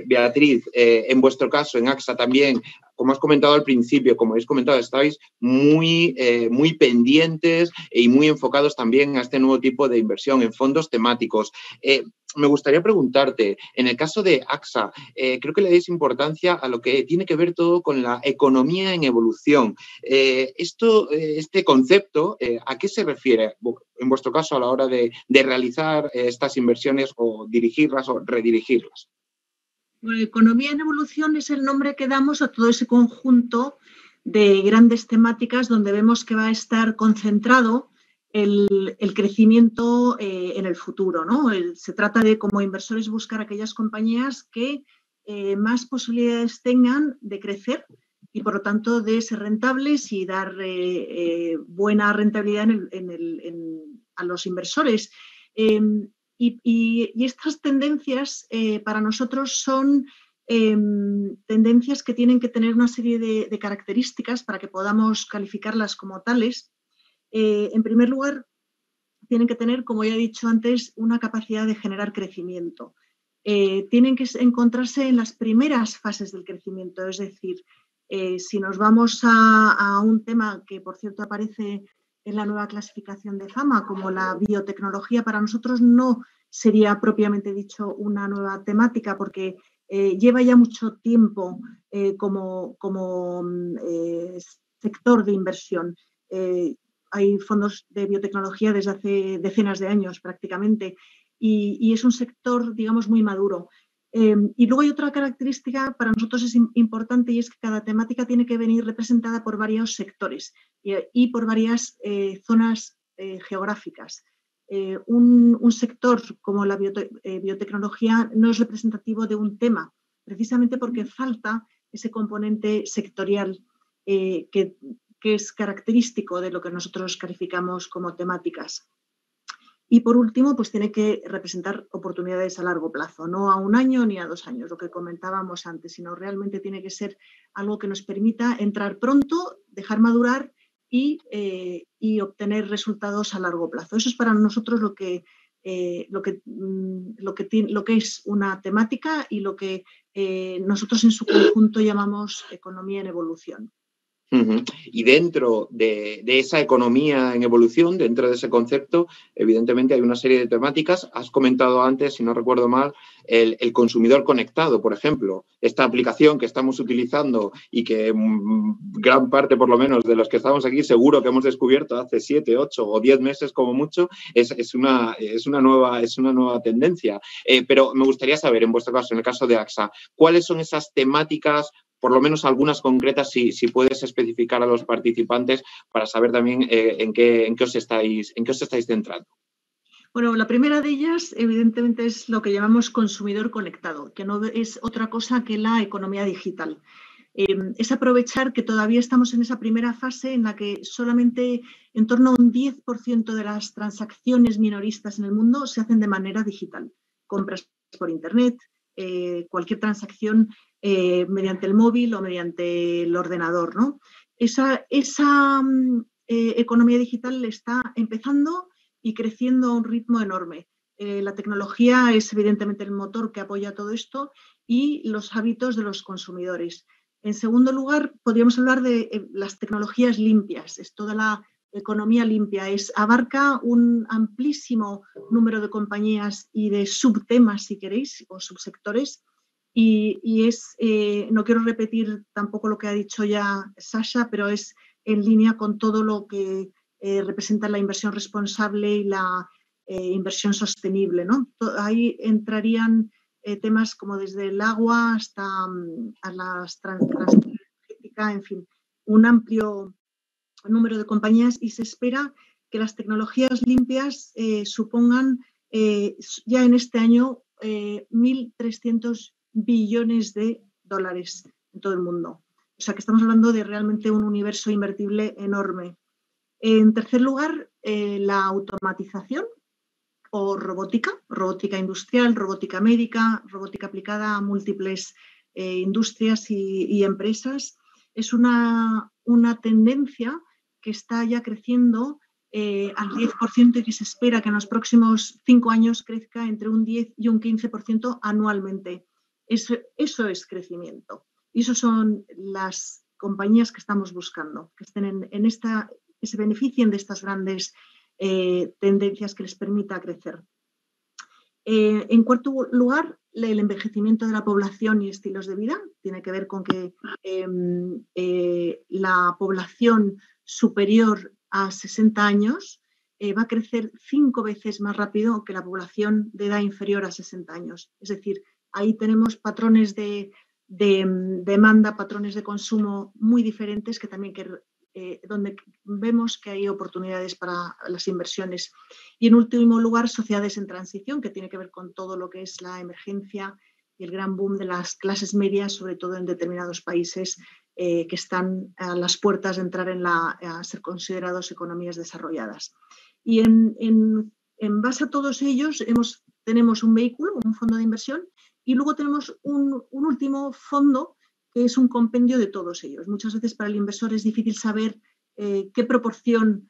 Beatriz, en vuestro caso, en AXA también, como has comentado al principio, como habéis comentado, estáis muy pendientes y muy enfocados también a este nuevo tipo de inversión en fondos temáticos. Me gustaría preguntarte, en el caso de AXA, creo que le dais importancia a lo que tiene que ver todo con la economía en evolución. Este concepto, ¿a qué se refiere, en vuestro caso, a la hora de realizar estas inversiones, o dirigirlas o redirigirlas? Bueno, economía en evolución es el nombre que damos a todo ese conjunto de grandes temáticas donde vemos que va a estar concentrado el crecimiento en el futuro, ¿no? Se trata de, como inversores, buscar aquellas compañías que más posibilidades tengan de crecer y, por lo tanto, de ser rentables y dar buena rentabilidad a los inversores. Y estas tendencias para nosotros son tendencias que tienen que tener una serie de características para que podamos calificarlas como tales. En primer lugar, tienen que tener, como ya he dicho antes, una capacidad de generar crecimiento. Tienen que encontrarse en las primeras fases del crecimiento, es decir, si nos vamos a un tema que, por cierto, aparece en la nueva clasificación de fama, como la biotecnología, para nosotros no sería propiamente dicho una nueva temática, porque lleva ya mucho tiempo como sector de inversión. Hay fondos de biotecnología desde hace decenas de años prácticamente y es un sector, digamos, muy maduro. Y luego hay otra característica para nosotros es importante y es que cada temática tiene que venir representada por varios sectores y por varias zonas geográficas. Un sector como la biotecnología no es representativo de un tema, precisamente porque falta ese componente sectorial que es característico de lo que nosotros calificamos como temáticas. Y por último, pues tiene que representar oportunidades a largo plazo, no a 1 año ni a 2 años, lo que comentábamos antes, sino realmente tiene que ser algo que nos permita entrar pronto, dejar madurar y obtener resultados a largo plazo. Eso es para nosotros lo que es una temática y lo que nosotros en su conjunto llamamos economía en evolución. Y dentro de esa economía en evolución, dentro de ese concepto, evidentemente hay una serie de temáticas. Has comentado antes, si no recuerdo mal, el consumidor conectado, por ejemplo. Esta aplicación que estamos utilizando y que gran parte, por lo menos, de los que estamos aquí, seguro que hemos descubierto hace 7, 8 o 10 meses como mucho, es una nueva tendencia. Pero me gustaría saber, en vuestro caso, en el caso de AXA, ¿cuáles son esas temáticas, por lo menos algunas concretas, si puedes especificar a los participantes para saber también en qué os estáis centrando? Bueno, la primera de ellas, evidentemente, es lo que llamamos consumidor conectado, que no es otra cosa que la economía digital. Es aprovechar que todavía estamos en esa primera fase en la que solamente en torno a un 10% de las transacciones minoristas en el mundo se hacen de manera digital. Compras por Internet, cualquier transacción mediante el móvil o mediante el ordenador, ¿no? Esa economía digital está empezando y creciendo a un ritmo enorme. La tecnología es evidentemente el motor que apoya todo esto y los hábitos de los consumidores. En segundo lugar, podríamos hablar de las tecnologías limpias. Es toda la economía limpia. Abarca un amplísimo número de compañías y de subtemas, si queréis, o subsectores. No quiero repetir tampoco lo que ha dicho ya Sasha, pero es en línea con todo lo que representa la inversión responsable y la inversión sostenible, ¿no? Ahí entrarían temas como desde el agua hasta a las transición energética, en fin, un amplio número de compañías y se espera que las tecnologías limpias supongan ya en este año 1.300 billones de dólares en todo el mundo. O sea que estamos hablando de realmente un universo invertible enorme. En tercer lugar, la automatización o robótica industrial, robótica médica, robótica aplicada a múltiples industrias y empresas. Es una tendencia que está ya creciendo al 10% y que se espera que en los próximos 5 años crezca entre un 10 y un 15% anualmente. Eso es crecimiento. Y esas son las compañías que estamos buscando, que estén que se beneficien de estas grandes tendencias que les permita crecer. En cuarto lugar, el envejecimiento de la población y estilos de vida. Tiene que ver con que la población superior a 60 años va a crecer 5 veces más rápido que la población de edad inferior a 60 años. Es decir, ahí tenemos patrones de demanda, patrones de consumo muy diferentes que también donde vemos que hay oportunidades para las inversiones. Y en último lugar, sociedades en transición, que tiene que ver con todo lo que es la emergencia y el gran boom de las clases medias, sobre todo en determinados países que están a las puertas de entrar a ser considerados economías desarrolladas. Y en base a todos ellos tenemos un vehículo, un fondo de inversión, y luego tenemos un último fondo que es un compendio de todos ellos. Muchas veces para el inversor es difícil saber qué proporción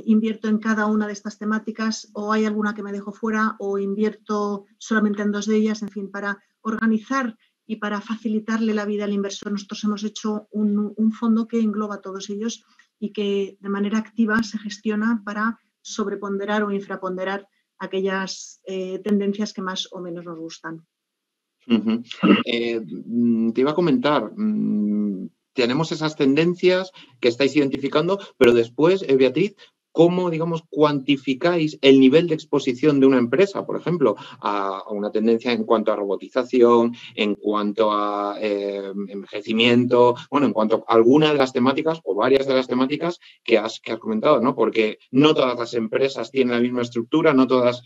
invierto en cada una de estas temáticas, o hay alguna que me dejo fuera, o invierto solamente en 2 de ellas. En fin, para organizar y para facilitarle la vida al inversor, nosotros hemos hecho un fondo que engloba a todos ellos y que de manera activa se gestiona para sobreponderar o infraponderar aquellas tendencias que más o menos nos gustan. Te iba a comentar, tenemos esas tendencias que estáis identificando, pero después, Beatriz, ¿cómo, digamos, cuantificáis el nivel de exposición de una empresa, por ejemplo, a una tendencia en cuanto a robotización, en cuanto a envejecimiento, bueno, en cuanto a alguna de las temáticas o varias de las temáticas que has comentado, ¿no? Porque no todas las empresas tienen la misma estructura, no todas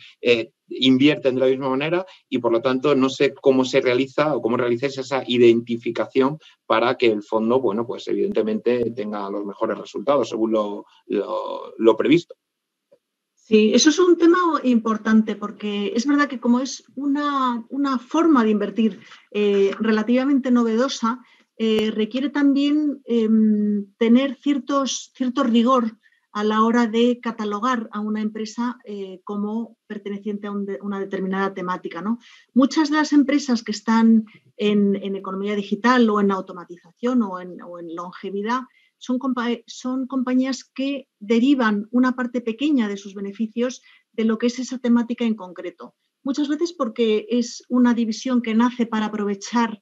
invierten de la misma manera y, por lo tanto, no sé cómo se realiza o cómo realizáis esa identificación para que el fondo, bueno, pues evidentemente tenga los mejores resultados según lo previsto. Sí, eso es un tema importante porque es verdad que como es una forma de invertir relativamente novedosa, requiere también tener cierto rigor a la hora de catalogar a una empresa como perteneciente a una determinada temática, ¿no? Muchas de las empresas que están en economía digital o en automatización o en longevidad son compañías que derivan una parte pequeña de sus beneficios de lo que es esa temática en concreto. Muchas veces porque es una división que nace para aprovechar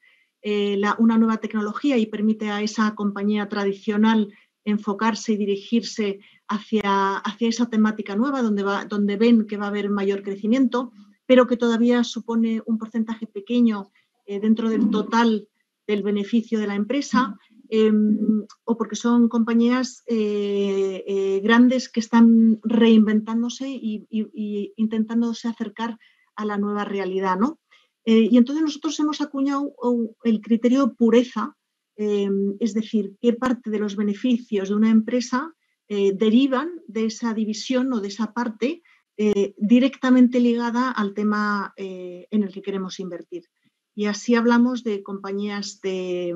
una nueva tecnología y permite a esa compañía tradicional enfocarse y dirigirse hacia esa temática nueva donde ven que va a haber mayor crecimiento, pero que todavía supone un porcentaje pequeño dentro del total del beneficio de la empresa. O porque son compañías grandes que están reinventándose y intentándose acercar a la nueva realidad, ¿no? Y entonces nosotros hemos acuñado el criterio pureza, es decir, qué parte de los beneficios de una empresa derivan de esa división o de esa parte directamente ligada al tema en el que queremos invertir. Y así hablamos de compañías de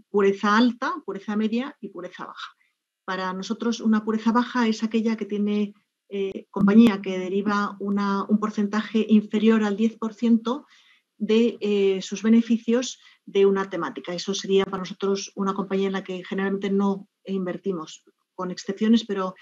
pureza alta, pureza media y pureza baja. Para nosotros una pureza baja es aquella que tiene compañía que deriva un porcentaje inferior al 10% de sus beneficios de una temática. Eso sería para nosotros una compañía en la que generalmente no invertimos, con excepciones, pero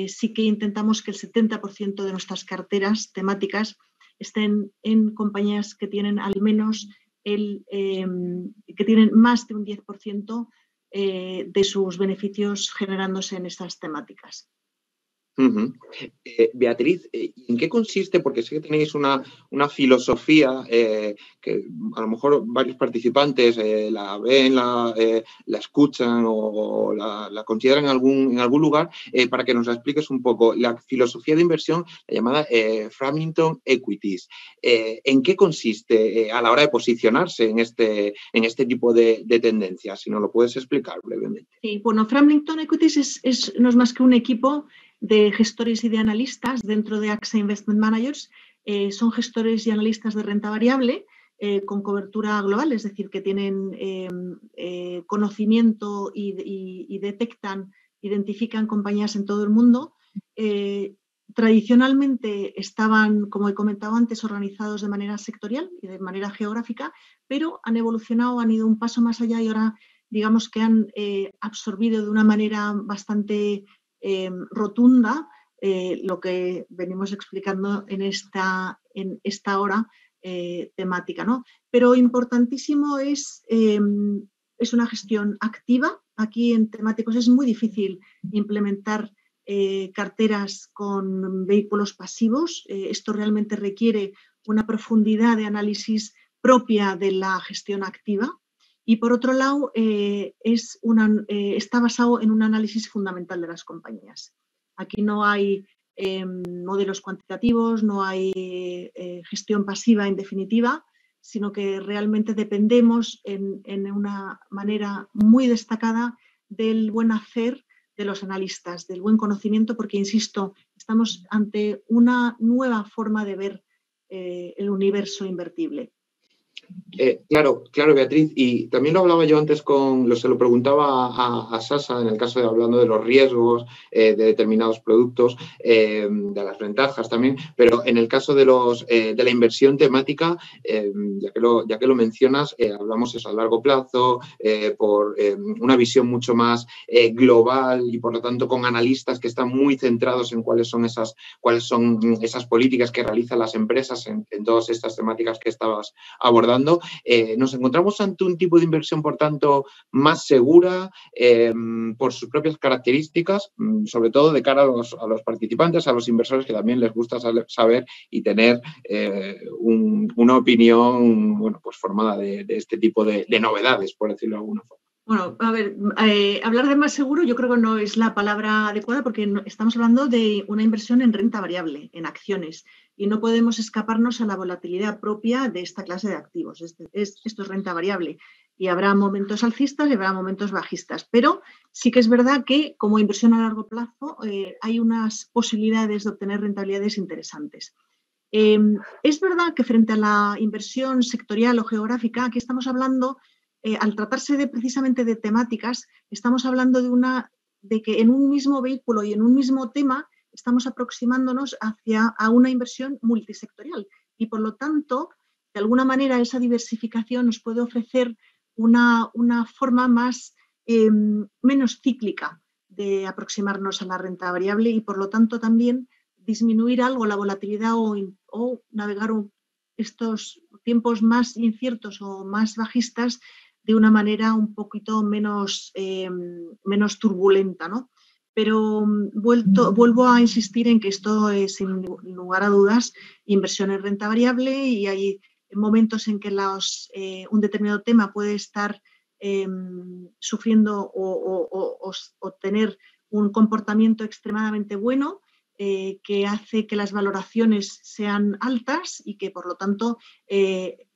sí que intentamos que el 70% de nuestras carteras temáticas estén en compañías que tienen al menos que tienen más de un 10% de sus beneficios generándose en estas temáticas. Beatriz, ¿en qué consiste? Porque sé que tenéis una filosofía que a lo mejor varios participantes la ven, la escuchan o la consideran en algún lugar, para que nos la expliques un poco. La filosofía de inversión, la llamada Framington Equities. ¿En qué consiste a la hora de posicionarse en este tipo de tendencias? Si nos lo puedes explicar brevemente. Sí, bueno, Framington Equities no es más que un equipo de gestores y de analistas dentro de AXA Investment Managers. Son gestores y analistas de renta variable con cobertura global, es decir, que tienen conocimiento y identifican compañías en todo el mundo. Tradicionalmente estaban, como he comentado antes, organizados de manera sectorial y de manera geográfica, pero han evolucionado, han ido un paso más allá y ahora digamos que han absorbido de una manera bastante rotunda lo que venimos explicando en esta hora temática, ¿no? Pero importantísimo es una gestión activa. Aquí en temáticos es muy difícil implementar carteras con vehículos pasivos. Esto realmente requiere una profundidad de análisis propia de la gestión activa. Y por otro lado, está basado en un análisis fundamental de las compañías. Aquí no hay modelos cuantitativos, no hay gestión pasiva en definitiva, sino que realmente dependemos en una manera muy destacada del buen hacer de los analistas, del buen conocimiento, porque, insisto, estamos ante una nueva forma de ver el universo invertible. Claro, Beatriz, y también lo hablaba yo antes se lo preguntaba a Sasa en el caso de hablando de los riesgos de determinados productos, de las ventajas también, pero en el caso de la inversión temática, ya que lo mencionas, hablamos eso a largo plazo, por una visión mucho más global y por lo tanto con analistas que están muy centrados en cuáles son esas políticas que realizan las empresas en todas estas temáticas que estabas abordando. abordando, nos encontramos ante un tipo de inversión, por tanto, más segura por sus propias características, sobre todo de cara a los participantes, a los inversores, que también les gusta saber y tener una opinión, bueno, pues formada de este tipo de novedades, por decirlo de alguna forma. Bueno, a ver, hablar de más seguro yo creo que no es la palabra adecuada porque estamos hablando de una inversión en renta variable, en acciones, y no podemos escaparnos a la volatilidad propia de esta clase de activos. Esto es renta variable y habrá momentos alcistas y habrá momentos bajistas, pero sí que es verdad que como inversión a largo plazo hay unas posibilidades de obtener rentabilidades interesantes. Es verdad que frente a la inversión sectorial o geográfica, aquí estamos hablando, al tratarse precisamente de temáticas, estamos hablando de que en un mismo vehículo y en un mismo tema estamos aproximándonos a una inversión multisectorial y, por lo tanto, de alguna manera esa diversificación nos puede ofrecer una forma menos cíclica de aproximarnos a la renta variable y, por lo tanto, también disminuir algo la volatilidad o navegar estos tiempos más inciertos o más bajistas de una manera un poquito menos turbulenta, ¿no? Pero vuelvo a insistir en que esto es, sin lugar a dudas, inversión en renta variable y hay momentos en que un determinado tema puede estar sufriendo o tener un comportamiento extremadamente bueno que hace que las valoraciones sean altas y que, por lo tanto,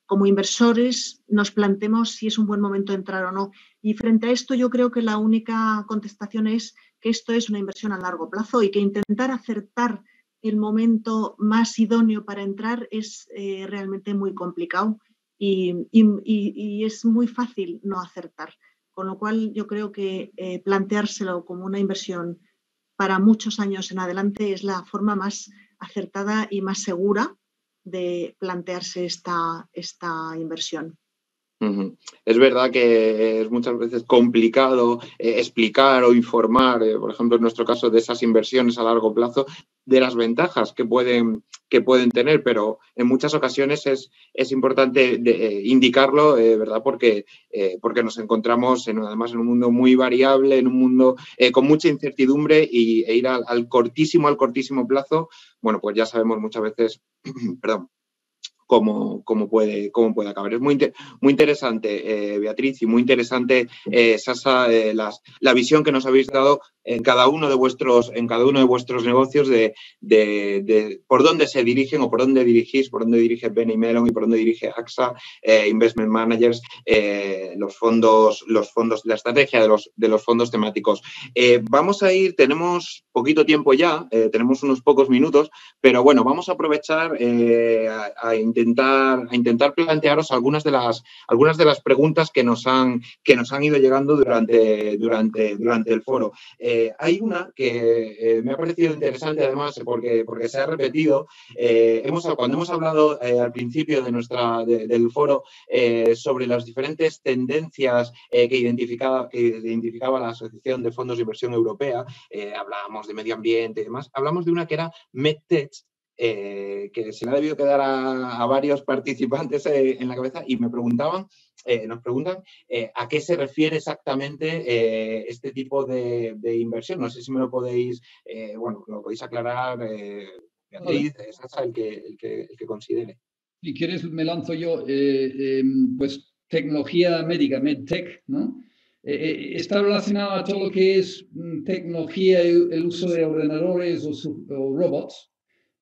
como inversores nos planteemos si es un buen momento de entrar o no. Y frente a esto yo creo que la única contestación es que esto es una inversión a largo plazo y que intentar acertar el momento más idóneo para entrar es realmente muy complicado y es muy fácil no acertar. Con lo cual yo creo que planteárselo como una inversión para muchos años en adelante es la forma más acertada y más segura de plantearse esta inversión. Es verdad que es muchas veces complicado explicar o informar, por ejemplo, en nuestro caso, de esas inversiones a largo plazo, de las ventajas que pueden tener, pero en muchas ocasiones es importante indicarlo, ¿verdad? Porque nos encontramos además en un mundo muy variable, en un mundo con mucha incertidumbre e ir al cortísimo plazo, bueno, pues ya sabemos muchas veces, perdón, cómo puede acabar. Es muy interesante, Beatriz, y muy interesante, Sasa, la visión que nos habéis dado en cada uno de vuestros negocios de por dónde se dirigen o por dónde dirigís, por dónde dirige Benny Mellon y por dónde dirige AXA, Investment Managers, los fondos, la estrategia de los fondos temáticos. Vamos a ir, tenemos poquito tiempo ya, tenemos unos pocos minutos, pero bueno, vamos a aprovechar a intentar plantearos algunas de las preguntas que nos han ido llegando durante el foro. Hay una que me ha parecido interesante, además, porque se ha repetido. Cuando hemos hablado al principio del foro sobre las diferentes tendencias que identificaba la Asociación de Fondos de Inversión Europea, hablábamos de medio ambiente y demás, hablamos de una que era MedTech, que se le ha debido quedar a varios participantes en la cabeza y nos preguntan a qué se refiere exactamente este tipo de inversión. No sé si me lo podéis, lo podéis aclarar, Beatriz, Sasa, el que considere. Si quieres me lanzo yo, pues tecnología médica, MedTech, ¿no? Está relacionado a todo lo que es tecnología, el uso de ordenadores o robots,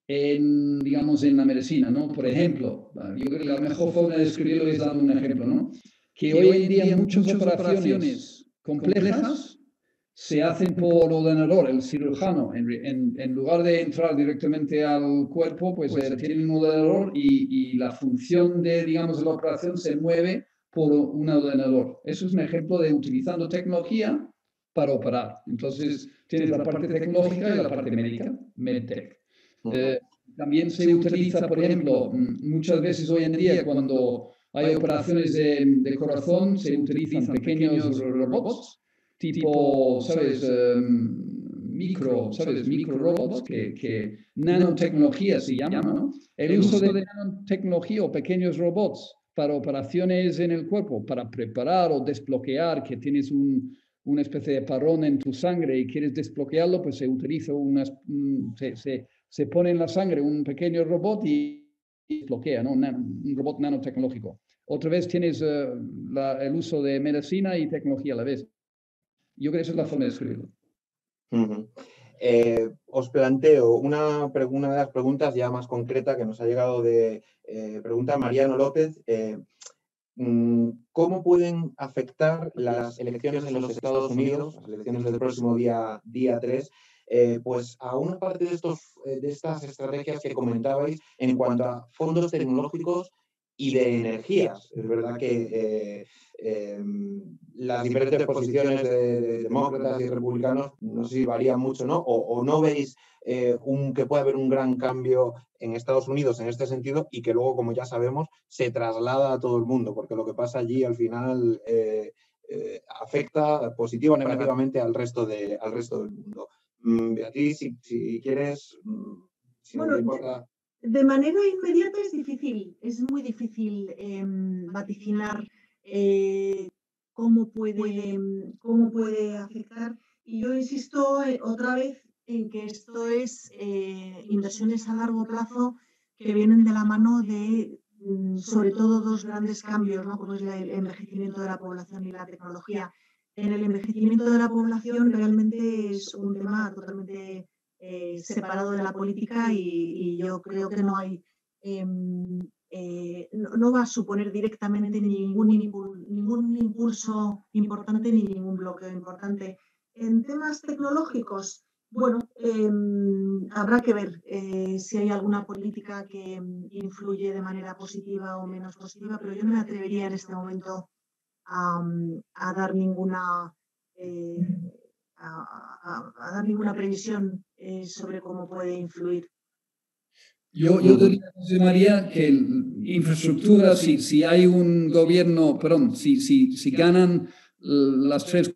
digamos, en la medicina, ¿no? Por ejemplo, yo creo que la mejor forma de describirlo es dando un ejemplo, ¿no? Que hoy en día muchas operaciones complejas se hacen por ordenador, el cirujano, en lugar de entrar directamente al cuerpo, pues tiene un ordenador y la función de la operación se mueve por un ordenador. Eso es un ejemplo de utilizando tecnología para operar. Entonces, tienes la parte tecnológica y la parte médica, MedTech. También se utiliza, por ejemplo, muchas veces hoy en día cuando hay operaciones de corazón, se utilizan pequeños robots, tipo, ¿sabes? Micro robots, que nanotecnología se llama, ¿no? El uso de nanotecnología o pequeños robots para operaciones en el cuerpo, para preparar o desbloquear, que tienes una especie de parón en tu sangre y quieres desbloquearlo, pues se utiliza se pone en la sangre un pequeño robot y desbloquea, ¿no? Un robot nanotecnológico. Otra vez tienes el uso de medicina y tecnología a la vez. Yo creo que esa es la forma de escribirlo. Os planteo una de las preguntas ya más concreta que nos ha llegado pregunta Mariano López. ¿Cómo pueden afectar las elecciones en los Estados Unidos, las elecciones del próximo día 3, pues a una parte de estas estrategias que comentabais en cuanto a fondos tecnológicos y de energías? Es verdad que las diferentes posiciones de demócratas y republicanos no sé si varían mucho, ¿no? O no veis que puede haber un gran cambio en Estados Unidos en este sentido y que luego, como ya sabemos, se traslada a todo el mundo, porque lo que pasa allí al final afecta positiva o negativamente al resto del mundo. Beatriz, si quieres, si no te importa. De manera inmediata es muy difícil vaticinar cómo puede afectar. Y yo insisto otra vez en que esto es inversiones a largo plazo que vienen de la mano de, sobre todo, dos grandes cambios, ¿no? Como es el envejecimiento de la población y la tecnología. En el envejecimiento de la población realmente es un tema totalmente separado de la política y yo creo que no hay no va a suponer directamente ningún impulso importante ni ningún bloqueo importante. En temas tecnológicos, bueno, habrá que ver si hay alguna política que influye de manera positiva o menos positiva, pero yo no me atrevería en este momento a dar ninguna dar ninguna previsión sobre cómo puede influir. Yo diría, José María, que infraestructura, si hay un gobierno, perdón, si ganan las tres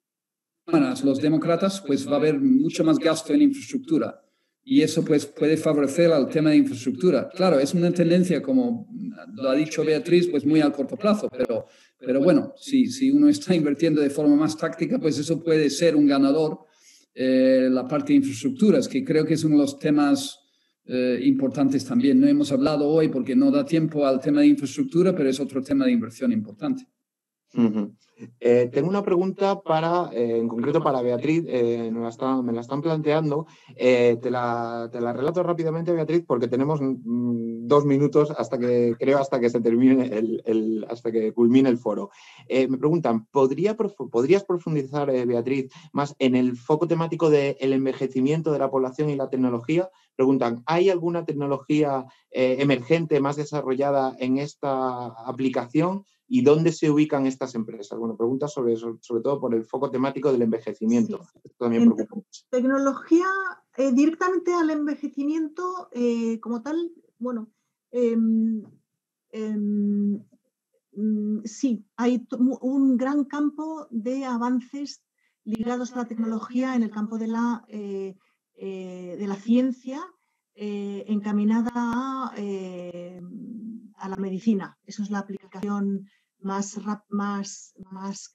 cámaras los demócratas, pues va a haber mucho más gasto en infraestructura. Y eso pues puede favorecer al tema de infraestructura. Claro, es una tendencia, como lo ha dicho Beatriz, pues muy a corto plazo, pero bueno, si uno está invirtiendo de forma más táctica, pues eso puede ser un ganador. La parte de infraestructuras, que creo que es uno de los temas importantes también. No hemos hablado hoy porque no da tiempo al tema de infraestructura, pero es otro tema de inversión importante. Tengo una pregunta en concreto para Beatriz, me la están planteando. Te la relato rápidamente, Beatriz, porque tenemos 2 minutos hasta que se termine hasta que culmine el foro. Me preguntan, ¿podrías profundizar, Beatriz, más en el foco temático del envejecimiento de la población y la tecnología? Preguntan, ¿hay alguna tecnología emergente más desarrollada en esta aplicación? ¿Y dónde se ubican estas empresas? Bueno, preguntas sobre todo por el foco temático del envejecimiento. Sí. Esto también preocupa mucho. Tecnología directamente al envejecimiento como tal, bueno, sí, hay un gran campo de avances ligados a la tecnología en el campo de la ciencia encaminada a la medicina. Eso es la aplicación más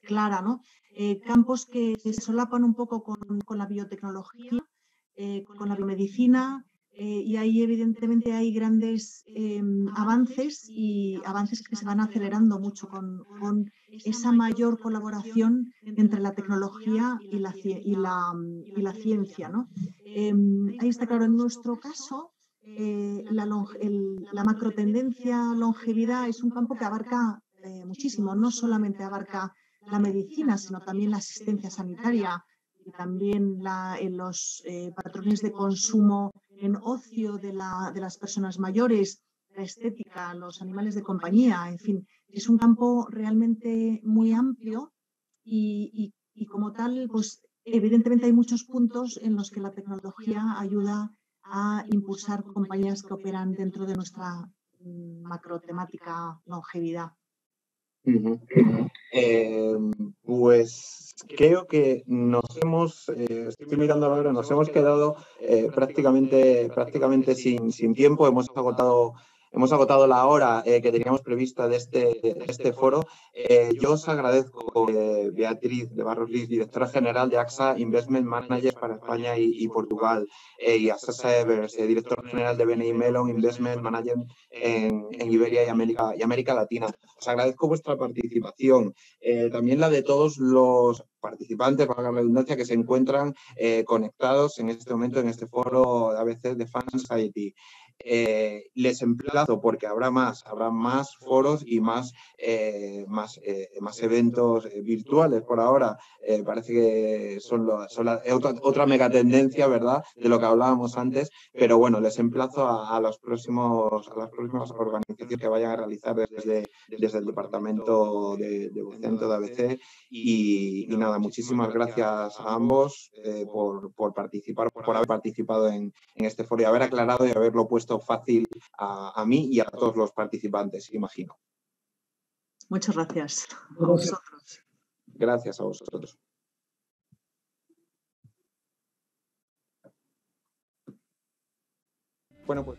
clara, ¿no? Campos que se solapan un poco con la biotecnología, con la biomedicina, y ahí evidentemente hay grandes avances que se van acelerando mucho con esa mayor colaboración entre la tecnología y la ciencia, ¿no? Ahí está claro, en nuestro caso, la macrotendencia longevidad es un campo que abarca muchísimo, no solamente abarca la medicina, sino también la asistencia sanitaria y también en los patrones de consumo en ocio de las personas mayores, la estética, los animales de compañía, en fin, es un campo realmente muy amplio y como tal, pues evidentemente hay muchos puntos en los que la tecnología ayuda a impulsar compañías que operan dentro de nuestra macrotemática longevidad. Pues creo que estoy mirando ahora, nos hemos quedado prácticamente sin tiempo, hemos agotado hemos agotado la hora que teníamos prevista de este foro. Yo os agradezco, Beatriz de Barros Liz, directora general de AXA Investment Managers para España y Portugal, y a Sasha Evers, director general de BNI Mellon Investment Manager en Iberia y América Latina. Os agradezco vuestra participación, también la de todos los participantes, valga la redundancia, que se encuentran conectados en este momento en este foro de ABC de Fan Society. Les emplazo, porque habrá más foros y más eventos virtuales por ahora. Parece que son otra megatendencia, ¿verdad?, de lo que hablábamos antes, pero bueno, les emplazo a las próximas organizaciones que vayan a realizar desde el departamento de docente de ABC. Y nada, muchísimas gracias a ambos por haber participado en este foro y haber aclarado y haberlo puesto fácil a mí y a todos los participantes, imagino. Muchas gracias a vosotros. Gracias a vosotros. Bueno, pues...